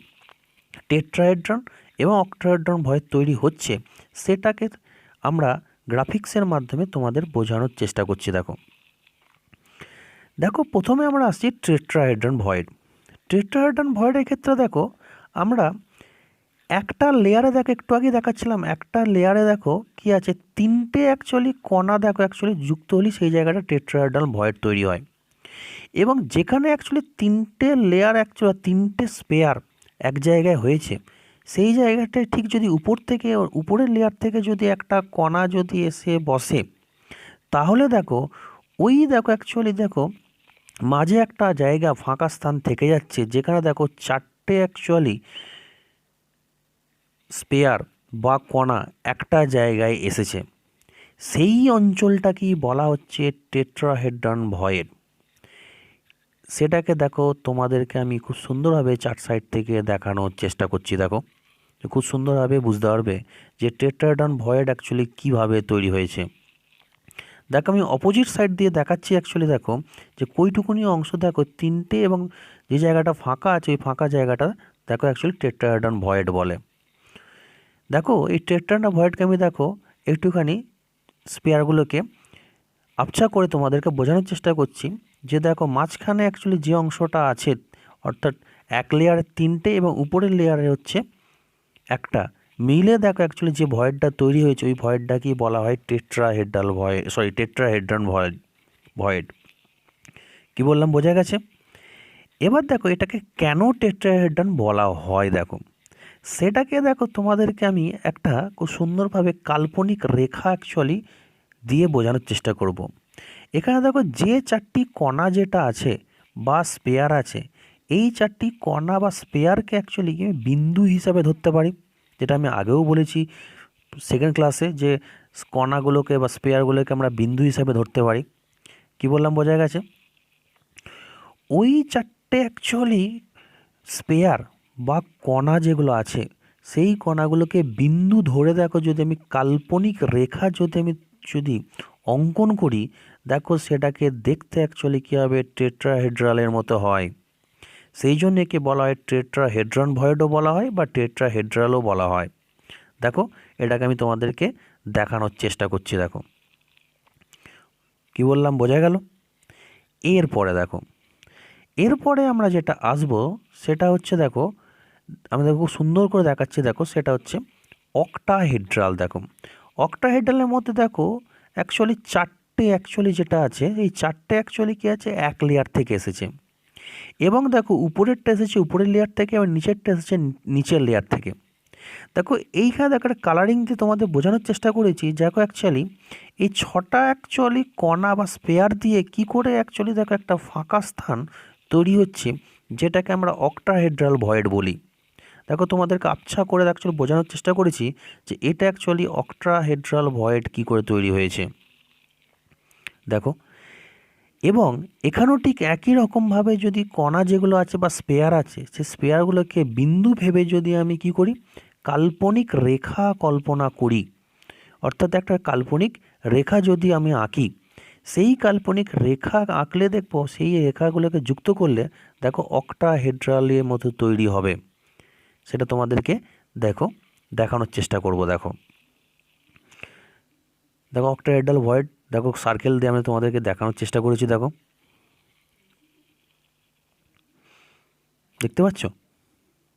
টেট্রাহেড্রন এবং অক্টাহেড্রন ভয়েড তৈরি হচ্ছে, সেটাকে আমরা গ্রাফিক্সের মাধ্যমে তোমাদের বোঝানোর চেষ্টা করছি। দেখো দেখো প্রথমে আমরা আসছি টেট্রাহেড্রন ভয়েড। টেট্রাহেড্রন ভয়েডের ক্ষেত্রে দেখো আমরা একটা লেয়ারে, দেখো একটু আগে দেখাচ্ছিলাম, একটা লেয়ারে দেখো কি আছে, তিনটে অ্যাকচুয়ালি কণা দেখো অ্যাকচুয়ালি যুক্ত হলে সেই জায়গাটা টেট্রাহেড্রন ভয়েড তৈরি হয়। এবং যেখানে অ্যাকচুয়ালি তিনটে লেয়ার অ্যাকচুয়ালি তিনটে স্পেয়ার এক জায়গায় হয়েছে, সেই জায়গাটায় ঠিক যদি উপর থেকে, উপরের লেয়ার থেকে যদি একটা কণা যদি এসে বসে, তাহলে দেখো ওই দেখো অ্যাকচুয়ালি দেখো মাঝে একটা জায়গা ফাঁকা স্থান থেকে যাচ্ছে, যেখানে দেখো চারটে অ্যাকচুয়ালি স্পেয়ার বা কণা একটা জায়গায় এসেছে। সেই অঞ্চলটাকেই বলা হচ্ছে টেট্রাহেড্রন ভয়েড। সেটাকে দেখো তোমাদেরকে আমি খুব সুন্দরভাবে চার সাইড থেকে দেখানোর চেষ্টা করছি। দেখো খুব সুন্দরভাবে বুঝতে পারবে যে টেট্রাহেড্রন ভয়েড অ্যাকচুয়ালি কীভাবে তৈরি হয়েছে। দেখো আমি অপোজিট সাইড দিয়ে দেখাচ্ছি অ্যাকচুয়ালি। দেখো যে কইটুকুনি অংশ দেখো তিনটে, এবং যে জায়গাটা ফাঁকা আছে ওই ফাঁকা জায়গাটা দেখো অ্যাকচুয়ালি টেট্রাহেড্রন ভয়েড বলে। দেখো এই টেট্রাহেড্রন ভয়েডকে আমি দেখো একটুখানি স্পেয়ারগুলোকে আবছা করে তোমাদেরকে বোঝানোর চেষ্টা করছি। যে দেখো মাঝখানে অ্যাকচুয়ালি যে অংশটা আছে, অর্থাৎ এক লেয়ারে তিনটে এবং উপরের লেয়ারে হচ্ছে একটা, মিলে দেখো অ্যাকচুয়ালি যে ভয়েডটা তৈরি হয়েছে ওই ভয়েডটাকেই বলা হয় টেট্রাহেড্রাল ভয়েড, টেট্রাহেড্রন ভয়েড। কি বললাম, বোঝা গেছে? এবার দেখো এটাকে কেন টেট্রাহেড্রন বলা হয়, দেখো সেটাকে দেখো তোমাদেরকে আমি একটা খুব সুন্দরভাবে কাল্পনিক রেখা অ্যাকচুয়ালি দিয়ে বোঝানোর চেষ্টা করব। এখানে দেখো যে চারটি কণা যেটা আছে বা স্পেয়ার আছে, এই চারটি কণা বা স্পেয়ারকে অ্যাকচুয়ালি বিন্দু হিসাবে ধরতে পারি, যেটা আমি আগেও বলেছি সেকেন্ড ক্লাসে, যে কণাগুলোকে বা স্পেয়ারগুলোকে আমরা বিন্দু হিসাবে ধরতে পারি। কি বললাম, বোঝা গেছে? ওই চারটে অ্যাকচুয়ালি স্পেয়ার বা কণা যেগুলো আছে, সেই কণাগুলোকে বিন্দু ধরে দেখো যদি আমি কাল্পনিক রেখা যদি অঙ্কন করি, দেখো সেটাকে দেখতে অ্যাকচুয়ালি কী হবে, টেট্রাহেড্রালের মতো হয়। সেই জন্য একে বলা হয় টেট্রাহেড্রন ভয়েডও বলা হয় বা টেট্রাহেড্রালও বলা হয়। দেখো এটাকে আমি তোমাদেরকে দেখানোর চেষ্টা করছি। দেখো কি বললাম, বোঝা গেল? এরপরে আমরা যেটা আসবো সেটা হচ্ছে, দেখো আমি দেখো খুব সুন্দর করে দেখাচ্ছি। দেখো সেটা হচ্ছে অক্টাহেড্রাল। দেখো অক্টাহেড্রালের মধ্যে দেখো অ্যাকচুয়ালি চারটে অ্যাকচুয়ালি যেটা আছে, এই চারটে অ্যাকচুয়ালি কী আছে, এক লেয়ার থেকে এসেছে। এবং দেখো উপরেরটা এসেছে উপরের লেয়ার থেকে, এবং নিচেরটা এসেছে নিচের লেয়ার থেকে। দেখো এইখানে দেখো একটা কালারিং দিয়ে তোমাদের বোঝানোর চেষ্টা করেছি। দেখো অ্যাকচুয়ালি এই ছটা অ্যাকচুয়ালি কণা বা স্পেয়ার দিয়ে কি করে অ্যাকচুয়ালি দেখো একটা ফাঁকা স্থান তৈরি হচ্ছে, যেটাকে আমরা অক্টাহেড্রাল ভয়েড বলি। দেখো তোমাদেরকে আবছা করে অ্যাকচুয়ালি বোঝানোর চেষ্টা করেছি যে এটা অ্যাকচুয়ালি অক্টাহেড্রাল ভয়েড কি করে তৈরি হয়েছে। দেখো এবং এখানেও ঠিক একই রকমভাবে যদি কণা যেগুলো আছে বা স্পেয়ার আছে, সেই স্পেয়ারগুলোকে বিন্দু ভেবে যদি আমি কি করি, কাল্পনিক রেখা কল্পনা করি, অর্থাৎ একটা কাল্পনিক রেখা যদি আমি আঁকি, সেই কাল্পনিক রেখা আঁকলে দেখবো সেই রেখাগুলোকে যুক্ত করলে দেখো অক্টাহেড্রালের মতো তৈরি হবে। সেটা তোমাদেরকে দেখানোর চেষ্টা করব। দেখো অক্টাহেড্রাল ভয়েড, দেখো সার্কেল দিয়ে আমি তোমাদেরকে দেখানোর চেষ্টা করেছি। দেখতে পাচ্ছ?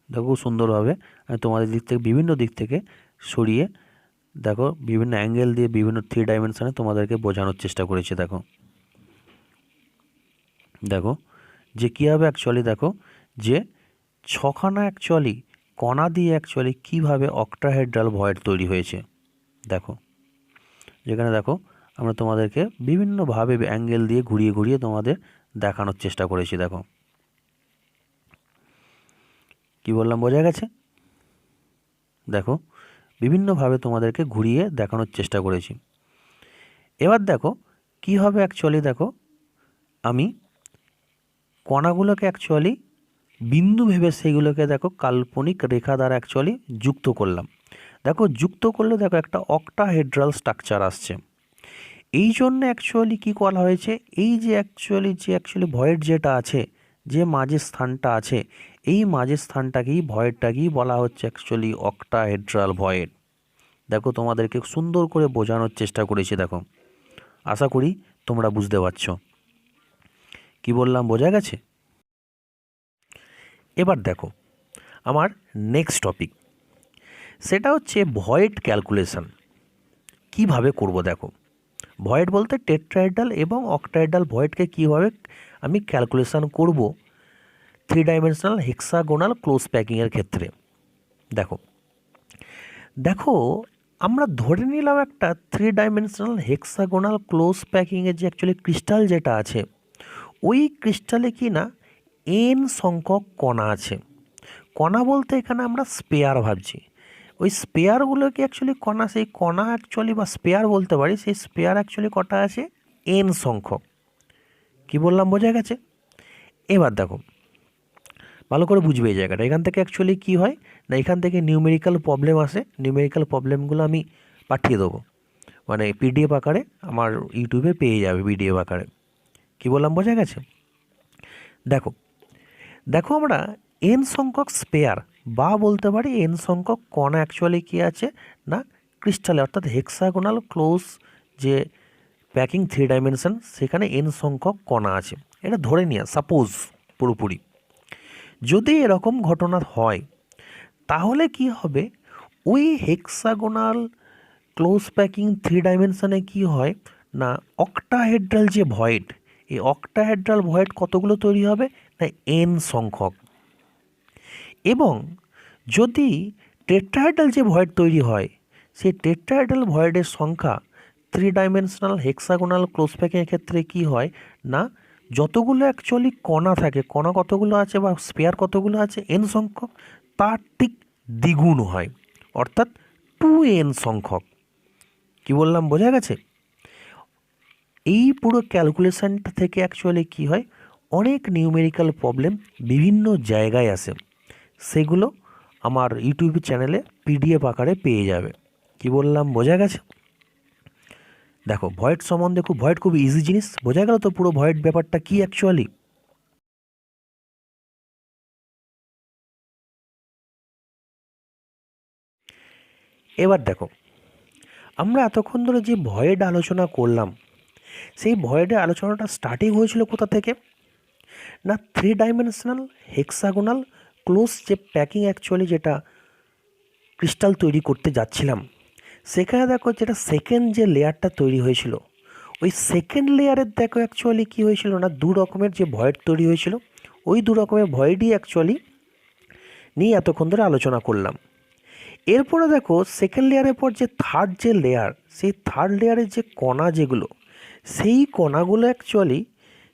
দেখো সুন্দরভাবে আমি তোমাদের বিভিন্ন দিক থেকে সরিয়ে বিভিন্ন অ্যাঙ্গেল দিয়ে বিভিন্ন 3 ডাইমেনশনে তোমাদেরকে বোঝানোর চেষ্টা করেছি। দেখো যে কীভাবে অ্যাকচুয়ালি যে ছখানা অ্যাকচুয়ালি কণা দিয়ে অ্যাকচুয়ালি কীভাবে অক্টাহেড্রাল ভয়েড তৈরি হয়েছে। যেখানে আমরা তোমাদেরকে বিভিন্নভাবে অ্যাঙ্গেল দিয়ে ঘুরিয়ে ঘুরিয়ে তোমাদের দেখানোর চেষ্টা করেছি। কি বললাম, বোঝা গেছে? বিভিন্নভাবে তোমাদেরকে ঘুরিয়ে দেখানোর চেষ্টা করেছি। এবার কি হবে অ্যাকচুয়ালি আমি কণাগুলোকে অ্যাকচুয়ালি বিন্দু ভেবে সেইগুলোকে কাল্পনিক রেখা দ্বারা অ্যাকচুয়ালি যুক্ত করলাম। যুক্ত করলে একটা অক্টাহেড্রাল স্ট্রাকচার আসছে। এই জন্য অ্যাকচুয়ালি কী করা হয়েছে, এই যে অ্যাকচুয়ালি ভয়েড যেটা আছে, যে মাঝের স্থানটা আছে, এই মাঝের স্থানটাকেই ভয়েডটাকেই বলা হচ্ছে অ্যাকচুয়ালি অক্টাহেড্রাল ভয়েড। তোমাদেরকে সুন্দর করে বোঝানোর চেষ্টা করেছি। আশা করি তোমরা বুঝতে পারছো কি বললাম, বোঝা গেছে? এবার আমার নেক্সট টপিক, সেটা হচ্ছে ভয়েড ক্যালকুলেশন কিভাবে করব। ভয়েড বলতে টেট্রাহেড্রাল এবং অক্টাহেড্রাল ভয়েডকে কীভাবে আমি ক্যালকুলেশন করব 3 ডাইমেনশনাল হেক্সাগোনাল ক্লোজ প্যাকিংয়ের ক্ষেত্রে। আমরা ধরে নিলাম একটা 3 ডাইমেনশনাল হেক্সাগোনাল ক্লোজ প্যাকিংয়ের যে অ্যাকচুয়ালি ক্রিস্টাল যেটা আছে, ওই ক্রিস্টালে কি না n সংখ্যক কণা আছে। কণা বলতে এখানে আমরা স্পেয়ার ভাবছি। ওই স্পেয়ারগুলোকে অ্যাকচুয়ালি কণা, সেই কণা অ্যাকচুয়ালি বা স্পেয়ার বলতে পারি, সেই স্পেয়ার অ্যাকচুয়ালি কটা আছে, n সংখ্যক। কি বললাম, বোঝা গেছে? এবার ভালো করে বুঝবে এই জায়গাটা। এখান থেকে অ্যাকচুয়ালি কী হয় না, এখান থেকে নিউমেরিক্যাল প্রবলেম আসে। নিউমেরিক্যাল প্রবলেমগুলো আমি পাঠিয়ে দেবো, মানে পিডিএফ আকারে আমার ইউটিউবে পেয়ে যাবে পিডিএফ আকারে। কি বললাম, বোঝা গেছে? আমরা n সংখ্যক স্পেয়ার বা বলতে পারি n সংখ্যক কণা অ্যাকচুয়ালি কী আছে না ক্রিস্টালে, অর্থাৎ হেক্সাগোনাল ক্লোজ যে প্যাকিং 3 ডাইমেনশন, সেখানে n সংখ্যক কণা আছে। এটা ধরে নিয়ে সাপোজ পুরোপুরি যদি এরকম ঘটনা হয়, তাহলে কি হবে, ওই হেক্সাগোনাল ক্লোজ প্যাকিং 3 ডাইমেনশনে কি হয় না অক্টাহেড্রাল যে ভয়েড, এই অক্টাহেড্রাল ভয়েড কতগুলো তৈরি হবে না n সংখ্যক। এবং যদি টেট্রাহেড্রাল যে ভয়েড তৈরি হয়, সেই টেট্রাহেড্রাল ভয়েডের সংখ্যা 3 ডাইমেনশনাল হেক্সাগোনাল ক্লোজ প্যাকিংয়ের ক্ষেত্রে কি হয় না যতগুলো অ্যাকচুয়ালি কণা থাকে, কণা কতগুলো আছে বা স্পেয়ার কতগুলো আছে n সংখ্যক, তার ঠিক দ্বিগুণ হয়, অর্থাৎ 2n সংখ্যক। কি বললাম, বোঝা গেছে? এই পুরো ক্যালকুলেশনটা থেকে অ্যাকচুয়ালি কি হয়, অনেক নিউমেরিক্যাল প্রবলেম বিভিন্ন জায়গায় আসে, সেগুলো আমার ইউটিউব চ্যানেলে পিডিএফ আকারে পেয়ে যাবে। কি বললাম, বোঝা গেছে? ভয়েড সম্বন্ধে ভয়েড খুব ইজি জিনিস, বোঝা গেল তো পুরো ভয়েড ব্যাপারটা কি অ্যাকচুয়ালি। এবার আমরা এতক্ষণ ধরে যে ভয়েড আলোচনা করলাম, সেই ভয়েডের আলোচনাটা স্টার্টিং হয়েছিল কোথা থেকে না 3 ডাইমেনশনাল হেক্সাগোনাল ক্লোজ যে প্যাকিং অ্যাকচুয়ালি যেটা ক্রিস্টাল তৈরি করতে যাচ্ছিলাম, সেখানে যেটা সেকেন্ড যে লেয়ারটা তৈরি হয়েছিল, ওই সেকেন্ড লেয়ারের অ্যাকচুয়ালি কী হয়েছিল না 2 রকমের যে ভয়েড তৈরি হয়েছিল, ওই 2 রকমের ভয়েডই অ্যাকচুয়ালি নিয়ে এতক্ষণ ধরে আলোচনা করলাম। এরপরে সেকেন্ড লেয়ারের পর যে থার্ড যে লেয়ার, সেই থার্ড লেয়ারের যে কণা যেগুলো, সেই কণাগুলো অ্যাকচুয়ালি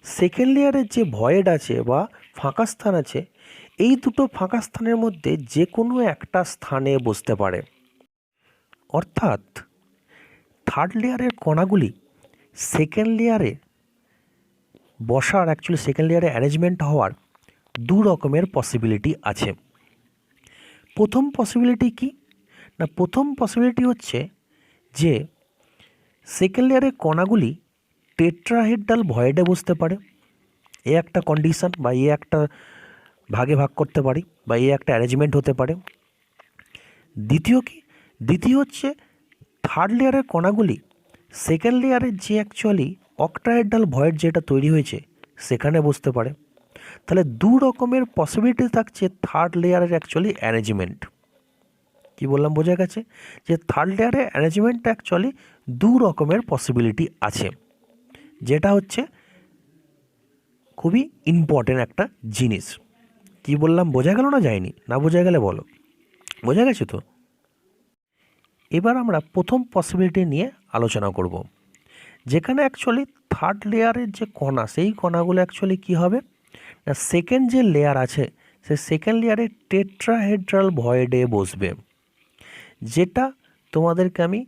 সেকেন্ড লেয়ারের যে ভয়েড আছে বা ফাঁকা স্থান আছে, এই দুটো ফাঁকা স্থানের মধ্যে যে কোনো একটা স্থানে বসতে পারে। অর্থাৎ থার্ড লেয়ারের কণাগুলি সেকেন্ড লেয়ারে বসার অ্যাকচুয়ালি সেকেন্ড লেয়ারে অ্যারেঞ্জমেন্ট হওয়ার 2 রকমের পসিবিলিটি আছে। প্রথম পসিবিলিটি কি না, প্রথম পসিবিলিটি হচ্ছে যে সেকেন্ড লেয়ারের কণাগুলি টেট্রাহেড্রাল ভয়েডে বসতে পারে, এ একটা কন্ডিশন বা এ একটা ভাগে ভাগ করতে পারি বা এ একটা অ্যারেঞ্জমেন্ট হতে পারে। দ্বিতীয় হচ্ছে থার্ড লেয়ারের কণাগুলি সেকেন্ড লেয়ারের যে অ্যাকচুয়ালি অক্টাহেড্রাল ভয়েড যেটা তৈরি হয়েছে সেখানে বসতে পারে। তাহলে দু রকমের পসিবিলিটি থাকছে থার্ড লেয়ারের অ্যাকচুয়ালি অ্যারেঞ্জমেন্ট। কী বললাম, বোঝা গেছে যে থার্ড লেয়ারের অ্যারেঞ্জমেন্ট অ্যাকচুয়ালি দু রকমের পসিবিলিটি আছে, যেটা হচ্ছে খুবই ইম্পর্টেন্ট একটা জিনিস। কি বললাম, বোঝা গেল না যায়নি? না বোঝা গেলে বলো। বোঝা গেছে তো? এবার আমরা প্রথম পসিবিলিটি নিয়ে আলোচনা করব, যেখানে অ্যাকচুয়ালি থার্ড লেয়ারের যে কণা, সেই কণাগুলো অ্যাকচুয়ালি কী হবে না, সেকেন্ড যে লেয়ার আছে সেই সেকেন্ড লেয়ারে টেট্রাহেড্রাল ভয়েডে বসবে। যেটা তোমাদেরকে আমি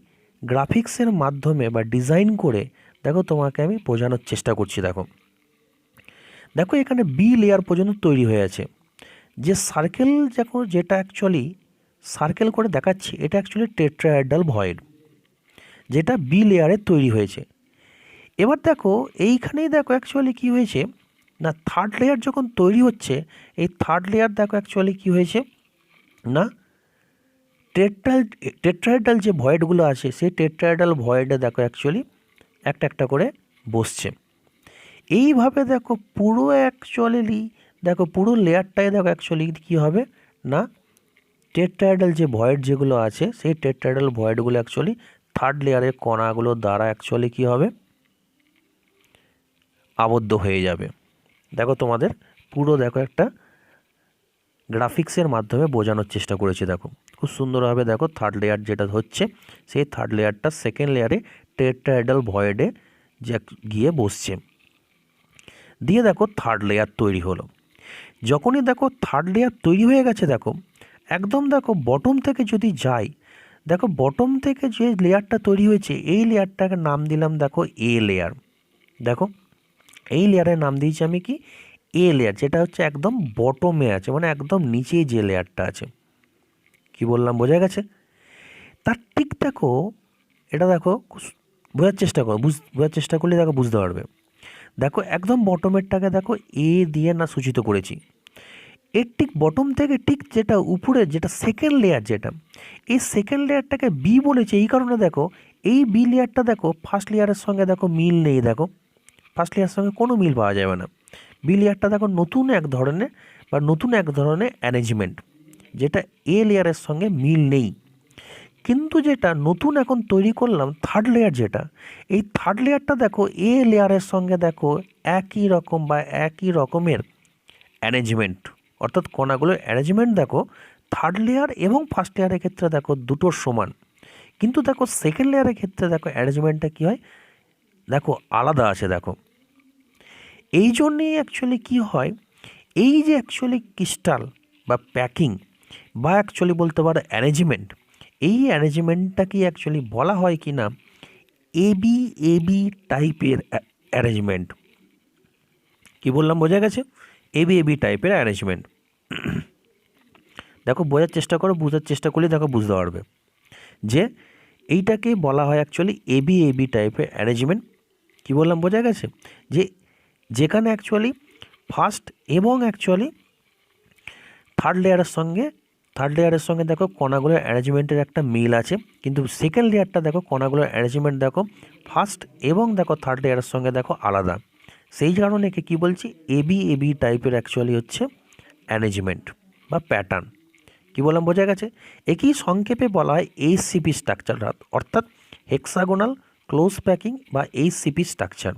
গ্রাফিক্সের মাধ্যমে বা ডিজাইন করে দেখো তোমাকে আমি বোঝানোর চেষ্টা করছি। দেখো এখানে বি লেয়ার পর্যন্ত তৈরি হয়ে আছে। যে সার্কেল দেখো, যেটা অ্যাকচুয়ালি সার্কেল করে দেখাচ্ছি, এটা অ্যাকচুয়ালি টেট্রাহেড্রাল ভয়েড, যেটা বি লেয়ারে তৈরি হয়েছে। এবার দেখো এইখানেই দেখো অ্যাকচুয়ালি কী হয়েছে না, থার্ড লেয়ার যখন তৈরি হচ্ছে, এই থার্ড লেয়ার দেখো অ্যাকচুয়ালি কী হয়েছে না, টেট্রাহেড্রাল যে ভয়েডগুলো আছে সেই টেট্রাহেড্রাল ভয়েডে দেখো অ্যাকচুয়ালি একটা একটা করে বসছে। এইভাবে দেখো পুরো অ্যাকচুয়ালি দেখো পুরো লেয়ারটায় দেখো অ্যাকচুয়ালি কী হবে না, টেট্রাহেড্রাল যে ভয়েড যেগুলো আছে সেই টেট্রাহেড্রাল ভয়েডগুলো অ্যাকচুয়ালি থার্ড লেয়ারের কণাগুলোর দ্বারা অ্যাকচুয়ালি কী হবে, আবদ্ধ হয়ে যাবে। দেখো তোমাদের পুরো দেখো একটা গ্রাফিক্সের মাধ্যমে বোঝানোর চেষ্টা করেছি। দেখো খুব সুন্দরভাবে দেখো থার্ড লেয়ার যেটা হচ্ছে সেই থার্ড লেয়ারটা সেকেন্ড লেয়ারে টেট্রাহেড্রাল ভয়েডে যে গিয়ে বসছে, দিয়ে দেখো থার্ড লেয়ার তৈরি হলো। যখনই দেখো থার্ড লেয়ার তৈরি হয়ে গেছে, দেখো একদম দেখো বটম থেকে যদি যাই, দেখো বটম থেকে যে লেয়ারটা তৈরি হয়েছে এই লেয়ারটাকে নাম দিলাম দেখো এ লেয়ার। দেখো এই লেয়ারের নাম দিয়েছি আমি কি, এ লেয়ার, যেটা হচ্ছে একদম বটমে আছে, মানে একদম নিচে যে লেয়ারটা আছে। কি বললাম, বোঝা গেছে? তার ঠিক দেখো এটা দেখো বোঝার চেষ্টা করো, বোঝার চেষ্টা করলে দেখো বুঝতে পারবে। দেখো একদম বটমেরটাকে দেখো এ দিয়ে না সূচিত করেছি, এর ঠিক বটম থেকে ঠিক যেটা উপরে যেটা সেকেন্ড লেয়ার, যেটা এই সেকেন্ড লেয়ারটাকে বি বলেছে এই কারণে দেখো এই বি লেয়ারটা দেখো ফার্স্ট লেয়ারের সঙ্গে দেখো মিল নেই। দেখো ফার্স্ট লেয়ারের সঙ্গে কোনো মিল পাওয়া যাবে না। বি লেয়ারটা দেখো নতুন এক ধরনের অ্যারেঞ্জমেন্ট, যেটা এ লেয়ারের সঙ্গে মিল নেই। কিন্তু যেটা নতুন এখন তৈরি করলাম থার্ড লেয়ার, যেটা এই থার্ড লেয়ারটা দেখো এ লেয়ারের সঙ্গে দেখো একই রকম বা একই রকমের অ্যারেঞ্জমেন্ট, অর্থাৎ কণাগুলোর অ্যারেঞ্জমেন্ট দেখো থার্ড লেয়ার এবং ফার্স্ট লেয়ারের ক্ষেত্রে দেখো দুটোর সমান। কিন্তু দেখো সেকেন্ড লেয়ারের ক্ষেত্রে দেখো অ্যারেঞ্জমেন্টটা কী হয় দেখো আলাদা আছে। দেখো এই জন্যেই অ্যাকচুয়ালি কী হয়, এই যে অ্যাকচুয়ালি ক্রিস্টাল বা প্যাকিং বা অ্যাকচুয়ালি বলতে পারো অ্যারেঞ্জমেন্ট, এই অ্যারেঞ্জমেন্টটাকে অ্যাকচুয়ালি বলা হয় কি না এবি এবি টাইপের অ্যারেঞ্জমেন্ট। কি বললাম, বোঝা গেছে? এবি এবি টাইপের অ্যারেঞ্জমেন্ট। দেখো বোঝার চেষ্টা করো, বোঝার চেষ্টা করলে দেখো বুঝতে পারবে যে এইটাকে বলা হয় অ্যাকচুয়ালি এবি এবি টাইপের অ্যারেঞ্জমেন্ট। কী বললাম, বোঝা গেছে? যে যেখানে অ্যাকচুয়ালি ফার্স্ট এবং অ্যাকচুয়ালি থার্ড লেয়ারের সঙ্গে দেখো কণাগুলোর অ্যারেঞ্জমেন্টের একটা মিল আছে, কিন্তু সেকেন্ড লেয়ারটা দেখো কণাগুলোর অ্যারেঞ্জমেন্ট দেখো ফার্স্ট এবং দেখো থার্ড লেয়ারের সঙ্গে দেখো আলাদা। সেই কারণে একে কী বলছি, এবি এবি টাইপের অ্যাকচুয়ালি হচ্ছে অ্যারেঞ্জমেন্ট বা প্যাটার্ন। কী বললাম, বোঝা গেছে? একেই সংক্ষেপে বলা হয় এইচসিপি স্ট্রাকচার, অর্থাৎ হেক্সাগোনাল ক্লোজ প্যাকিং বা এইচসিপি স্ট্রাকচার।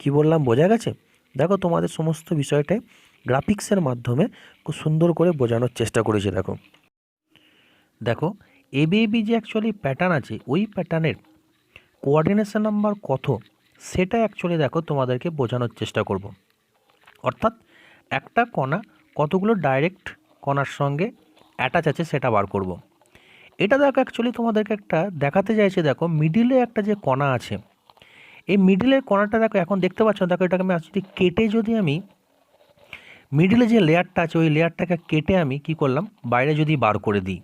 কী বললাম, বোঝা গেছে? দেখো তোমাদের সমস্ত বিষয়টাই গ্রাফিক্সের মাধ্যমে খুব সুন্দর করে বোঝানোর চেষ্টা করেছি। দেখো এবি এবি যে অ্যাকচুয়ালি প্যাটার্ন আছে, ওই প্যাটার্নের কোঅর্ডিনেশন নাম্বার কত সেটা অ্যাকচুয়ালি দেখো তোমাদেরকে বোঝানোর চেষ্টা করব। অর্থাৎ একটা কণা কতগুলো ডাইরেক্ট কণার সঙ্গে অ্যাটাচ আছে সেটা বার করব। এটা দেখো অ্যাকচুয়ালি তোমাদেরকে একটা দেখাতে চাইছে। দেখো মিডিলে একটা যে কণা আছে, এই মিডিলের কণাটা দেখো এখন দেখতে পাচ্ছ। দেখো এটাকে আমি যদি কেটে, যদি আমি মিডিলে যে লেয়ারটা আছে ওই লেয়ারটাকে কেটে আমি কি করলাম বাইরে যদি বার করে দিই,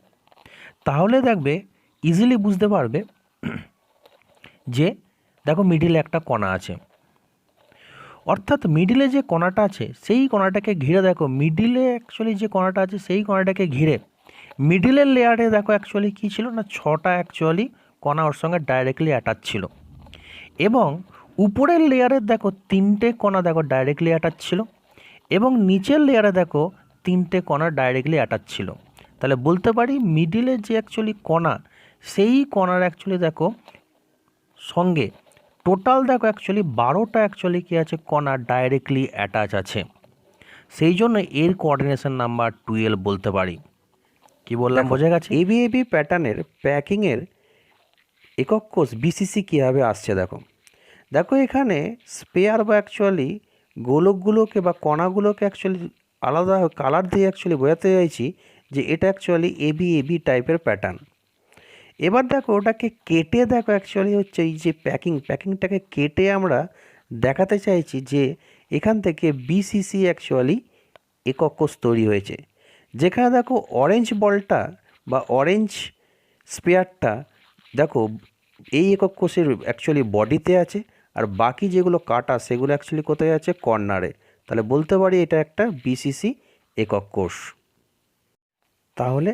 তাহলে দেখবে ইজিলি বুঝতে পারবে যে দেখো মিডিলে একটা কণা আছে, অর্থাৎ মিডিলে যে কণাটা আছে সেই কণাটাকে ঘিরে দেখো, মিডিলে অ্যাকচুয়ালি যে কণাটা আছে সেই কণাটাকে ঘিরে মিডিলের লেয়ারে দেখো অ্যাকচুয়ালি কী ছিল না, 6টা অ্যাকচুয়ালি কণা ওর সঙ্গে ডাইরেক্টলি অ্যাটাচ ছিল। এবং উপরের লেয়ারে দেখো 3টে কণা দেখো ডাইরেক্টলি অ্যাটাচ ছিল, এবং নিচের লেয়ারে দেখো 3টে কণা ডাইরেক্টলি অ্যাটাচ ছিল। তাহলে বলতে পারি মিডিলে যে অ্যাকচুয়ালি কণা, সেই কণার অ্যাকচুয়ালি দেখো সঙ্গে টোটাল দেখো অ্যাকচুয়ালি 12টা অ্যাকচুয়ালি কী আছে, কণা ডাইরেক্টলি অ্যাটাচ আছে। সেই জন্য এর কোঅর্ডিনেশন নাম্বার 12 বলতে পারি। কি বললাম বোঝা গেছে? এবিএবি প্যাটার্নের প্যাকিংয়ের একক কোষ বিসিসি কীভাবে আসছে দেখো। দেখো এখানে স্পেয়ার বা অ্যাকচুয়ালি গোলকগুলোকে বা কণাগুলোকে অ্যাকচুয়ালি আলাদা কালার দিয়ে অ্যাকচুয়ালি বোঝাতে চাইছি যে এটা অ্যাকচুয়ালি এবি টাইপের প্যাটার্ন। এবার দেখো ওটাকে কেটে দেখো অ্যাকচুয়ালি হচ্ছে এই যে প্যাকিংটাকে কেটে আমরা দেখাতে চাইছি যে এখান থেকে বিসিসি অ্যাকচুয়ালি একক কোষ তৈরি হয়েছে। যেখানে দেখো অরেঞ্জ বলটা বা অরেঞ্জ স্পেয়ারটা দেখো এই একক কোষের অ্যাকচুয়ালি বডিতে আছে, আর বাকি যেগুলো কাটা সেগুলো অ্যাকচুয়ালি কোথায় আছে, কর্নারে। তাহলে বলতে পারি এটা একটা বিসিসি একক কোষ। তাহলে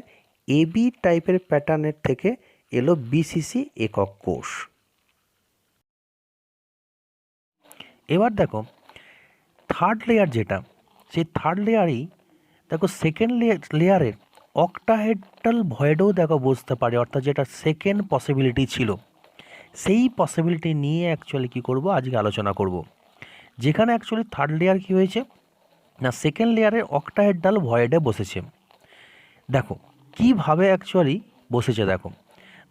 এবি টাইপের প্যাটার্নের থেকে এলো বিসিসি একক কোষ। এবার দেখো থার্ড লেয়ার যেটা, সেই থার্ড লেয়ারেই দেখো সেকেন্ড লেয়ারের অক্টাহেড্রাল ভয়েডও দেখো বুঝতে পারে, অর্থাৎ যেটা সেকেন্ড পসিবিলিটি ছিল সেই পসিবিলিটি নিয়ে অ্যাকচুয়ালি কী করব আজকে আলোচনা করব। যেখানে অ্যাকচুয়ালি থার্ড লেয়ার কী হয়েছে না, সেকেন্ড লেয়ারের অক্টাহেড্রাল ভয়েডে বসেছে। দেখো কীভাবে অ্যাকচুয়ালি বসেছে দেখো,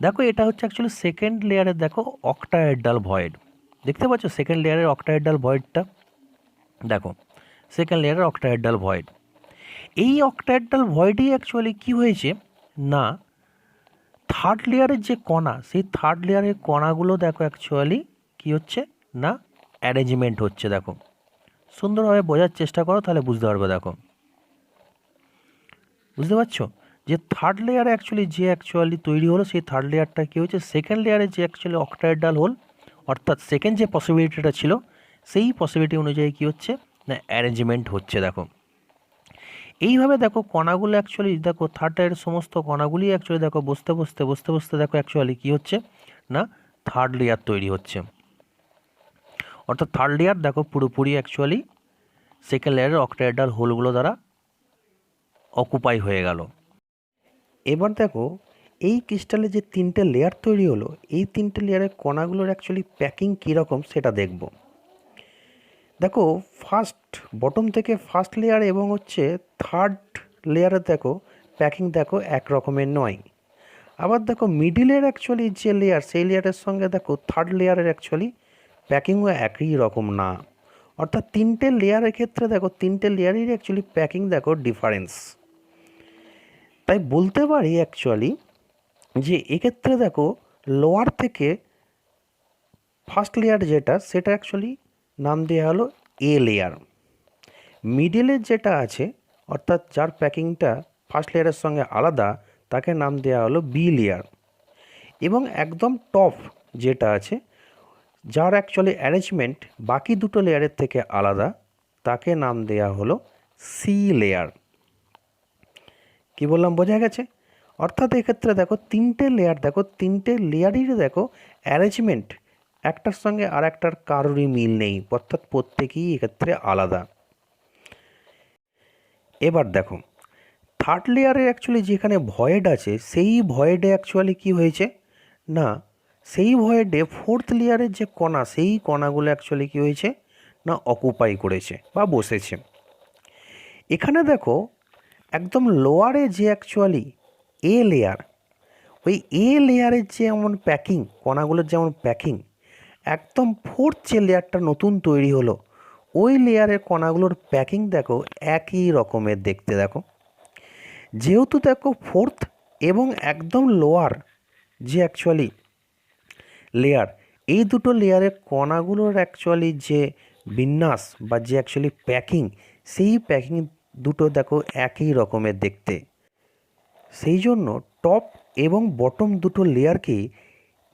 দেখো এটা হচ্ছে অ্যাকচুয়ালি সেকেন্ড লেয়ারের দেখো অক্টাহেড্রাল ভয়েড, দেখতে পাচ্ছ সেকেন্ড লেয়ারের অক্টাহেড্রাল ভয়েডটা, দেখো সেকেন্ড লেয়ারের অক্টাহেড্রাল ভয়েড। এই অক্টাহেড্রাল ভয়েডই অ্যাকচুয়ালি কী হয়েছে না, থার্ড লেয়ারের যে কণা, সেই থার্ড লেয়ারের কণাগুলো দেখো অ্যাকচুয়ালি কী হচ্ছে না, অ্যারেঞ্জমেন্ট হচ্ছে। দেখো সুন্দরভাবে বোঝার চেষ্টা করো তাহলে বুঝতে পারবে। দেখো বুঝতে পারছো যে থার্ড লেয়ারে অ্যাকচুয়ালি যে অ্যাকচুয়ালি তৈরি হলো, সেই থার্ড লেয়ারটা কী হয়েছে, সেকেন্ড লেয়ারে যে অ্যাকচুয়ালি অক্টাহেড্রাল হোল, অর্থাৎ সেকেন্ড যে পসিবিলিটিটা ছিল সেই পসিবিলিটি অনুযায়ী কী হচ্ছে না, অ্যারেঞ্জমেন্ট হচ্ছে। দেখো এইভাবে দেখো কণাগুলো অ্যাকচুয়ালি দেখো থার্ড লেয়ারের সমস্ত কণাগুলি অ্যাকচুয়ালি দেখো বসতে বসতে দেখো অ্যাকচুয়ালি কী হচ্ছে না, থার্ড লেয়ার তৈরি হচ্ছে। অর্থাৎ থার্ড লেয়ার দেখো পুরোপুরি অ্যাকচুয়ালি সেকেন্ড লেয়ারের অক্টাহেড্রাল হোলগুলো দ্বারা অকুপাই হয়ে গেল। এবার দেখো এই ক্রিস্টালে যে 3টে লেয়ার তৈরি হলো, এই 3টে লেয়ারের কণাগুলোর অ্যাকচুয়ালি প্যাকিং কীরকম সেটা দেখব। দেখো ফার্স্ট বটম থেকে ফার্স্ট লেয়ার এবং হচ্ছে থার্ড লেয়ারে দেখো প্যাকিং দেখো এক রকমের নয়। আবার দেখো মিডিলের অ্যাকচুয়ালি যে লেয়ার, সেই লেয়ারের সঙ্গে দেখো থার্ড লেয়ারের অ্যাকচুয়ালি প্যাকিংও একই রকম না। অর্থাৎ 3টে লেয়ারের ক্ষেত্রে দেখো 3টে লেয়ারেরই অ্যাকচুয়ালি প্যাকিং দেখো ডিফারেন্স। তাই বলতে পারি অ্যাকচুয়ালি যে এক্ষেত্রে দেখো লোয়ার থেকে ফার্স্ট লেয়ার যেটা, সেটা অ্যাকচুয়ালি নাম দেওয়া হলো এ লেয়ার। মিডিলের যেটা আছে অর্থাৎ যার প্যাকিংটা ফার্স্ট লেয়ারের সঙ্গে আলাদা, তাকে নাম দেওয়া হলো বি লেয়ার। এবং একদম টপ যেটা আছে, যার অ্যাকচুয়ালি অ্যারেঞ্জমেন্ট বাকি দুটো লেয়ারের থেকে আলাদা, তাকে নাম দেওয়া হলো সি লেয়ার। কি বললাম বোঝা গেছে? অর্থাৎ এক্ষেত্রে দেখো 3টে লেয়ার, দেখো 3টে লেয়ারই দেখো অ্যারেঞ্জমেন্ট একটার সঙ্গে আর একটার কারোরই মিল নেই, অর্থাৎ প্রত্যেকেই এক্ষেত্রে আলাদা। এবার দেখো থার্ড লেয়ারে অ্যাকচুয়ালি যেখানে ভয়েড আছে, সেই ভয়েডে অ্যাকচুয়ালি কি হয়েছে না, সেই ভয়েডে ফোর্থ লেয়ারের যে কণা, সেই কণাগুলো অ্যাকচুয়ালি কি হয়েছে না, অকুপাই করেছে বা বসেছে। এখানে দেখো একদম লোয়ারে যে অ্যাকচুয়ালি এ লেয়ার, ওই এ লেয়ারের যে যেমন প্যাকিং, কণাগুলোর যেমন প্যাকিং, একদম ফোর্থ যে লেয়ারটা নতুন তৈরি হলো, ওই লেয়ারের কণাগুলোর প্যাকিং দেখো একই রকমের দেখতে। দেখো যেহেতু দেখো ফোর্থ এবং একদম লোয়ার যে অ্যাকচুয়ালি লেয়ার, এই দুটো লেয়ারের কণাগুলোর অ্যাকচুয়ালি যে বিন্যাস বা যে অ্যাকচুয়ালি প্যাকিং, সেই প্যাকিং দুটো দেখো একই রকমের দেখতে। সেই জন্য টপ এবং বটম দুটো লেয়ারকেই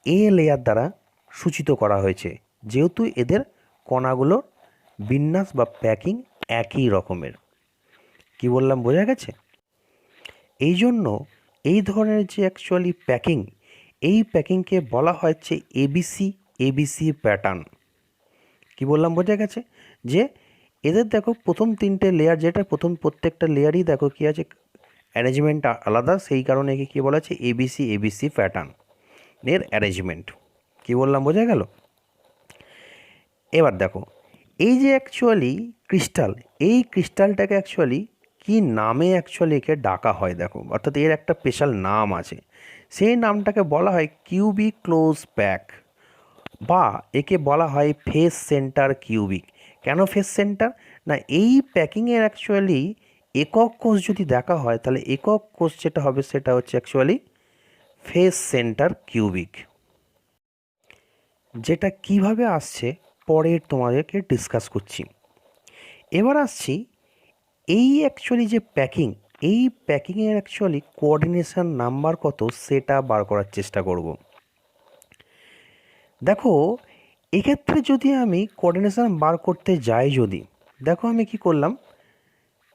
এ লেয়ার দ্বারা সূচিত করা হয়েছে, যেহেতু এদের কণাগুলোর বিন্যাস বা প্যাকিং একই রকমের। কি বললাম, বোঝা গেছে? এই জন্য এই ধরনের যে অ্যাকচুয়ালি প্যাকিং, এই প্যাকিংকে বলা হচ্ছে এবিসি এবিসি প্যাটার্ন। কি বললাম, বোঝা গেছে? যে এদের দেখো প্রথম তিনটে লেয়ার, যেটা প্রথম প্রত্যেকটা লেয়ারই দেখো কী আছে, অ্যারেঞ্জমেন্ট আলাদা, সেই কারণে একে কী বলা আছে, এবিসি এবিসি প্যাটার্ন এর অ্যারেঞ্জমেন্ট। কি বললাম, বোঝা গেল? এবার দেখো এই যে অ্যাকচুয়ালি ক্রিস্টাল, এই ক্রিস্টালটাকে অ্যাকচুয়ালি কি নামে অ্যাকচুয়ালি একে ডাকা হয় দেখো, অর্থাৎ এর একটা স্পেশাল নাম আছে। সেই নামটাকে বলা হয় কিউবিক ক্লোজ প্যাক, বা একে বলা হয় ফেস সেন্টার কিউবিক। কেন ফেস সেন্টার? না, এই প্যাকিংয়ের অ্যাকচুয়ালি একক কোষ যদি দেখা হয়, তাহলে একক কোষ যেটা হবে সেটা হচ্ছে অ্যাকচুয়ালি ফেস সেন্টার কিউবিক। যেটা কিভাবে আসছে পরে তোমাদেরকে ডিসকাস করছি। এবার আসছি এই অ্যাকচুয়ালি যে প্যাকিং, এই প্যাকিংয়ের অ্যাকচুয়ালি কোঅর্ডিনেশন নাম্বার কত সেটা বার করার চেষ্টা করব। দেখো এক্ষেত্রে যদি আমি কোঅর্ডিনেশন বার করতে যাই, যদি দেখো আমি কি করলাম,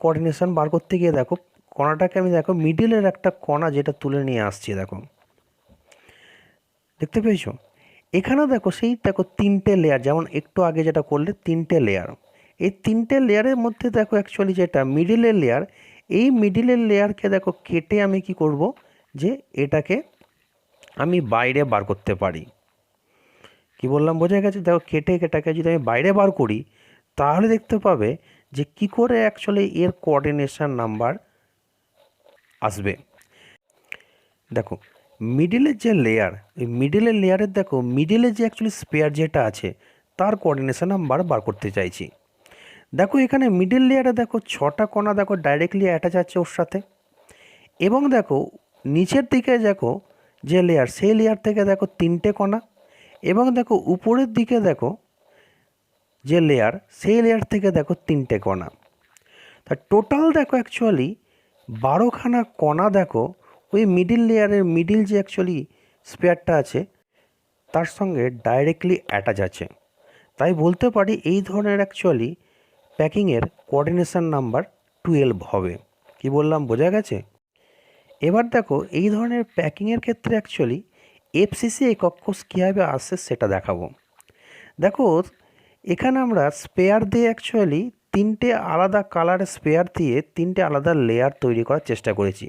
কোঅর্ডিনেশন বার করতে গিয়ে দেখো কণাটাকে আমি দেখো মিডিলের একটা কণা যেটা তুলে নিয়ে আসছি, দেখো দেখতে পেয়েছো? এখানেও দেখো সেই দেখো তিনটে লেয়ার, যেমন একটু আগে যেটা করলে তিনটে লেয়ার, এই তিনটে লেয়ারের মধ্যে দেখো অ্যাকচুয়ালি যেটা মিডিলের লেয়ার, এই মিডিলের লেয়ারকে দেখো কেটে আমি কি করব, যে এটাকে আমি বাইরে বার করতে পারি। কি বললাম, বোঝা গেছে? দেখো কেটে এটাকে যদি আমি বাইরে বার করি, তাহলে দেখতে পাবে যে কি করে অ্যাকচুয়ালি এর কোঅর্ডিনেশন নাম্বার আসবে। দেখো মিডিলের যে লেয়ার, ওই মিডিলের লেয়ারের দেখো মিডিলে যে অ্যাকচুয়ালি স্পেয়ার যেটা আছে তার কোঅর্ডিনেশন নাম্বার বার করতে চাইছি। দেখো এখানে মিডিল লেয়ারে দেখো 6টা কণা দেখো ডাইরেক্টলি অ্যাটাচ আছে ওর সাথে, এবং দেখো নিচের দিকে দেখো যে লেয়ার, সেই লেয়ার থেকে দেখো 3টে কণা, এবং দেখো উপরের দিকে দেখো যে লেয়ার, সেই লেয়ার থেকে দেখো 3টে কণা। তা টোটাল দেখো অ্যাকচুয়ালি 12খানা কণা দেখো ওই মিডিল লেয়ারের মিডিল যে অ্যাকচুয়ালি স্পেয়ারটা আছে তার সঙ্গে ডাইরেক্টলি অ্যাটাচ আছে। তাই বলতে পারি এই ধরনের অ্যাকচুয়ালি প্যাকিংয়ের কোঅর্ডিনেশন নাম্বার 12 হবে। কি বললাম, বোঝা গেছে? এবার দেখো এই ধরনের প্যাকিংয়ের ক্ষেত্রে অ্যাকচুয়ালি এফসিসি একক কোষ কীভাবে আসছে সেটা দেখাবো। দেখো এখানে আমরা স্পেয়ার দিয়ে অ্যাকচুয়ালি 3টে আলাদা কালারের স্পেয়ার দিয়ে 3টে আলাদা লেয়ার তৈরি করার চেষ্টা করেছি,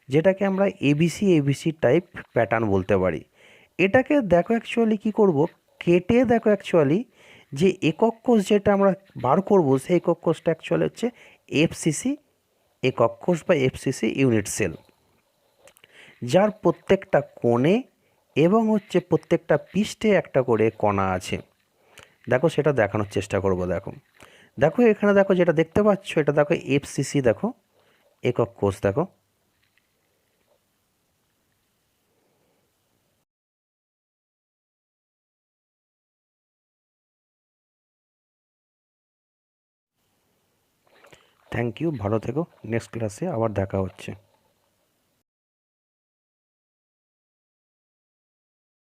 যেটাকে আমরা এবিসি এবিসি টাইপ প্যাটার্ন বলতে পারি। এটাকে দেখো অ্যাকচুয়ালি কি করব, কেটে দেখো অ্যাকচুয়ালি যে একক কোষ যেটা আমরা বার করব, সেই একক কোষটা অ্যাকচুয়ালি হচ্ছে এফসিসি একক কোষ বা এফসিসি ইউনিট সেল, যার প্রত্যেকটা কোণে এবং হচ্ছে প্রত্যেকটা পৃষ্ঠে একটা করে কণা আছে। দেখো সেটা দেখানোর চেষ্টা করব। দেখো দেখো এখানে দেখো যেটা দেখতে পাচ্ছ, এটা দেখো এফসিসি, দেখো একক কোষ, দেখো থ্যাংক ইউ, ভালো থেকো, নেক্সট ক্লাসে আবার দেখা হচ্ছে।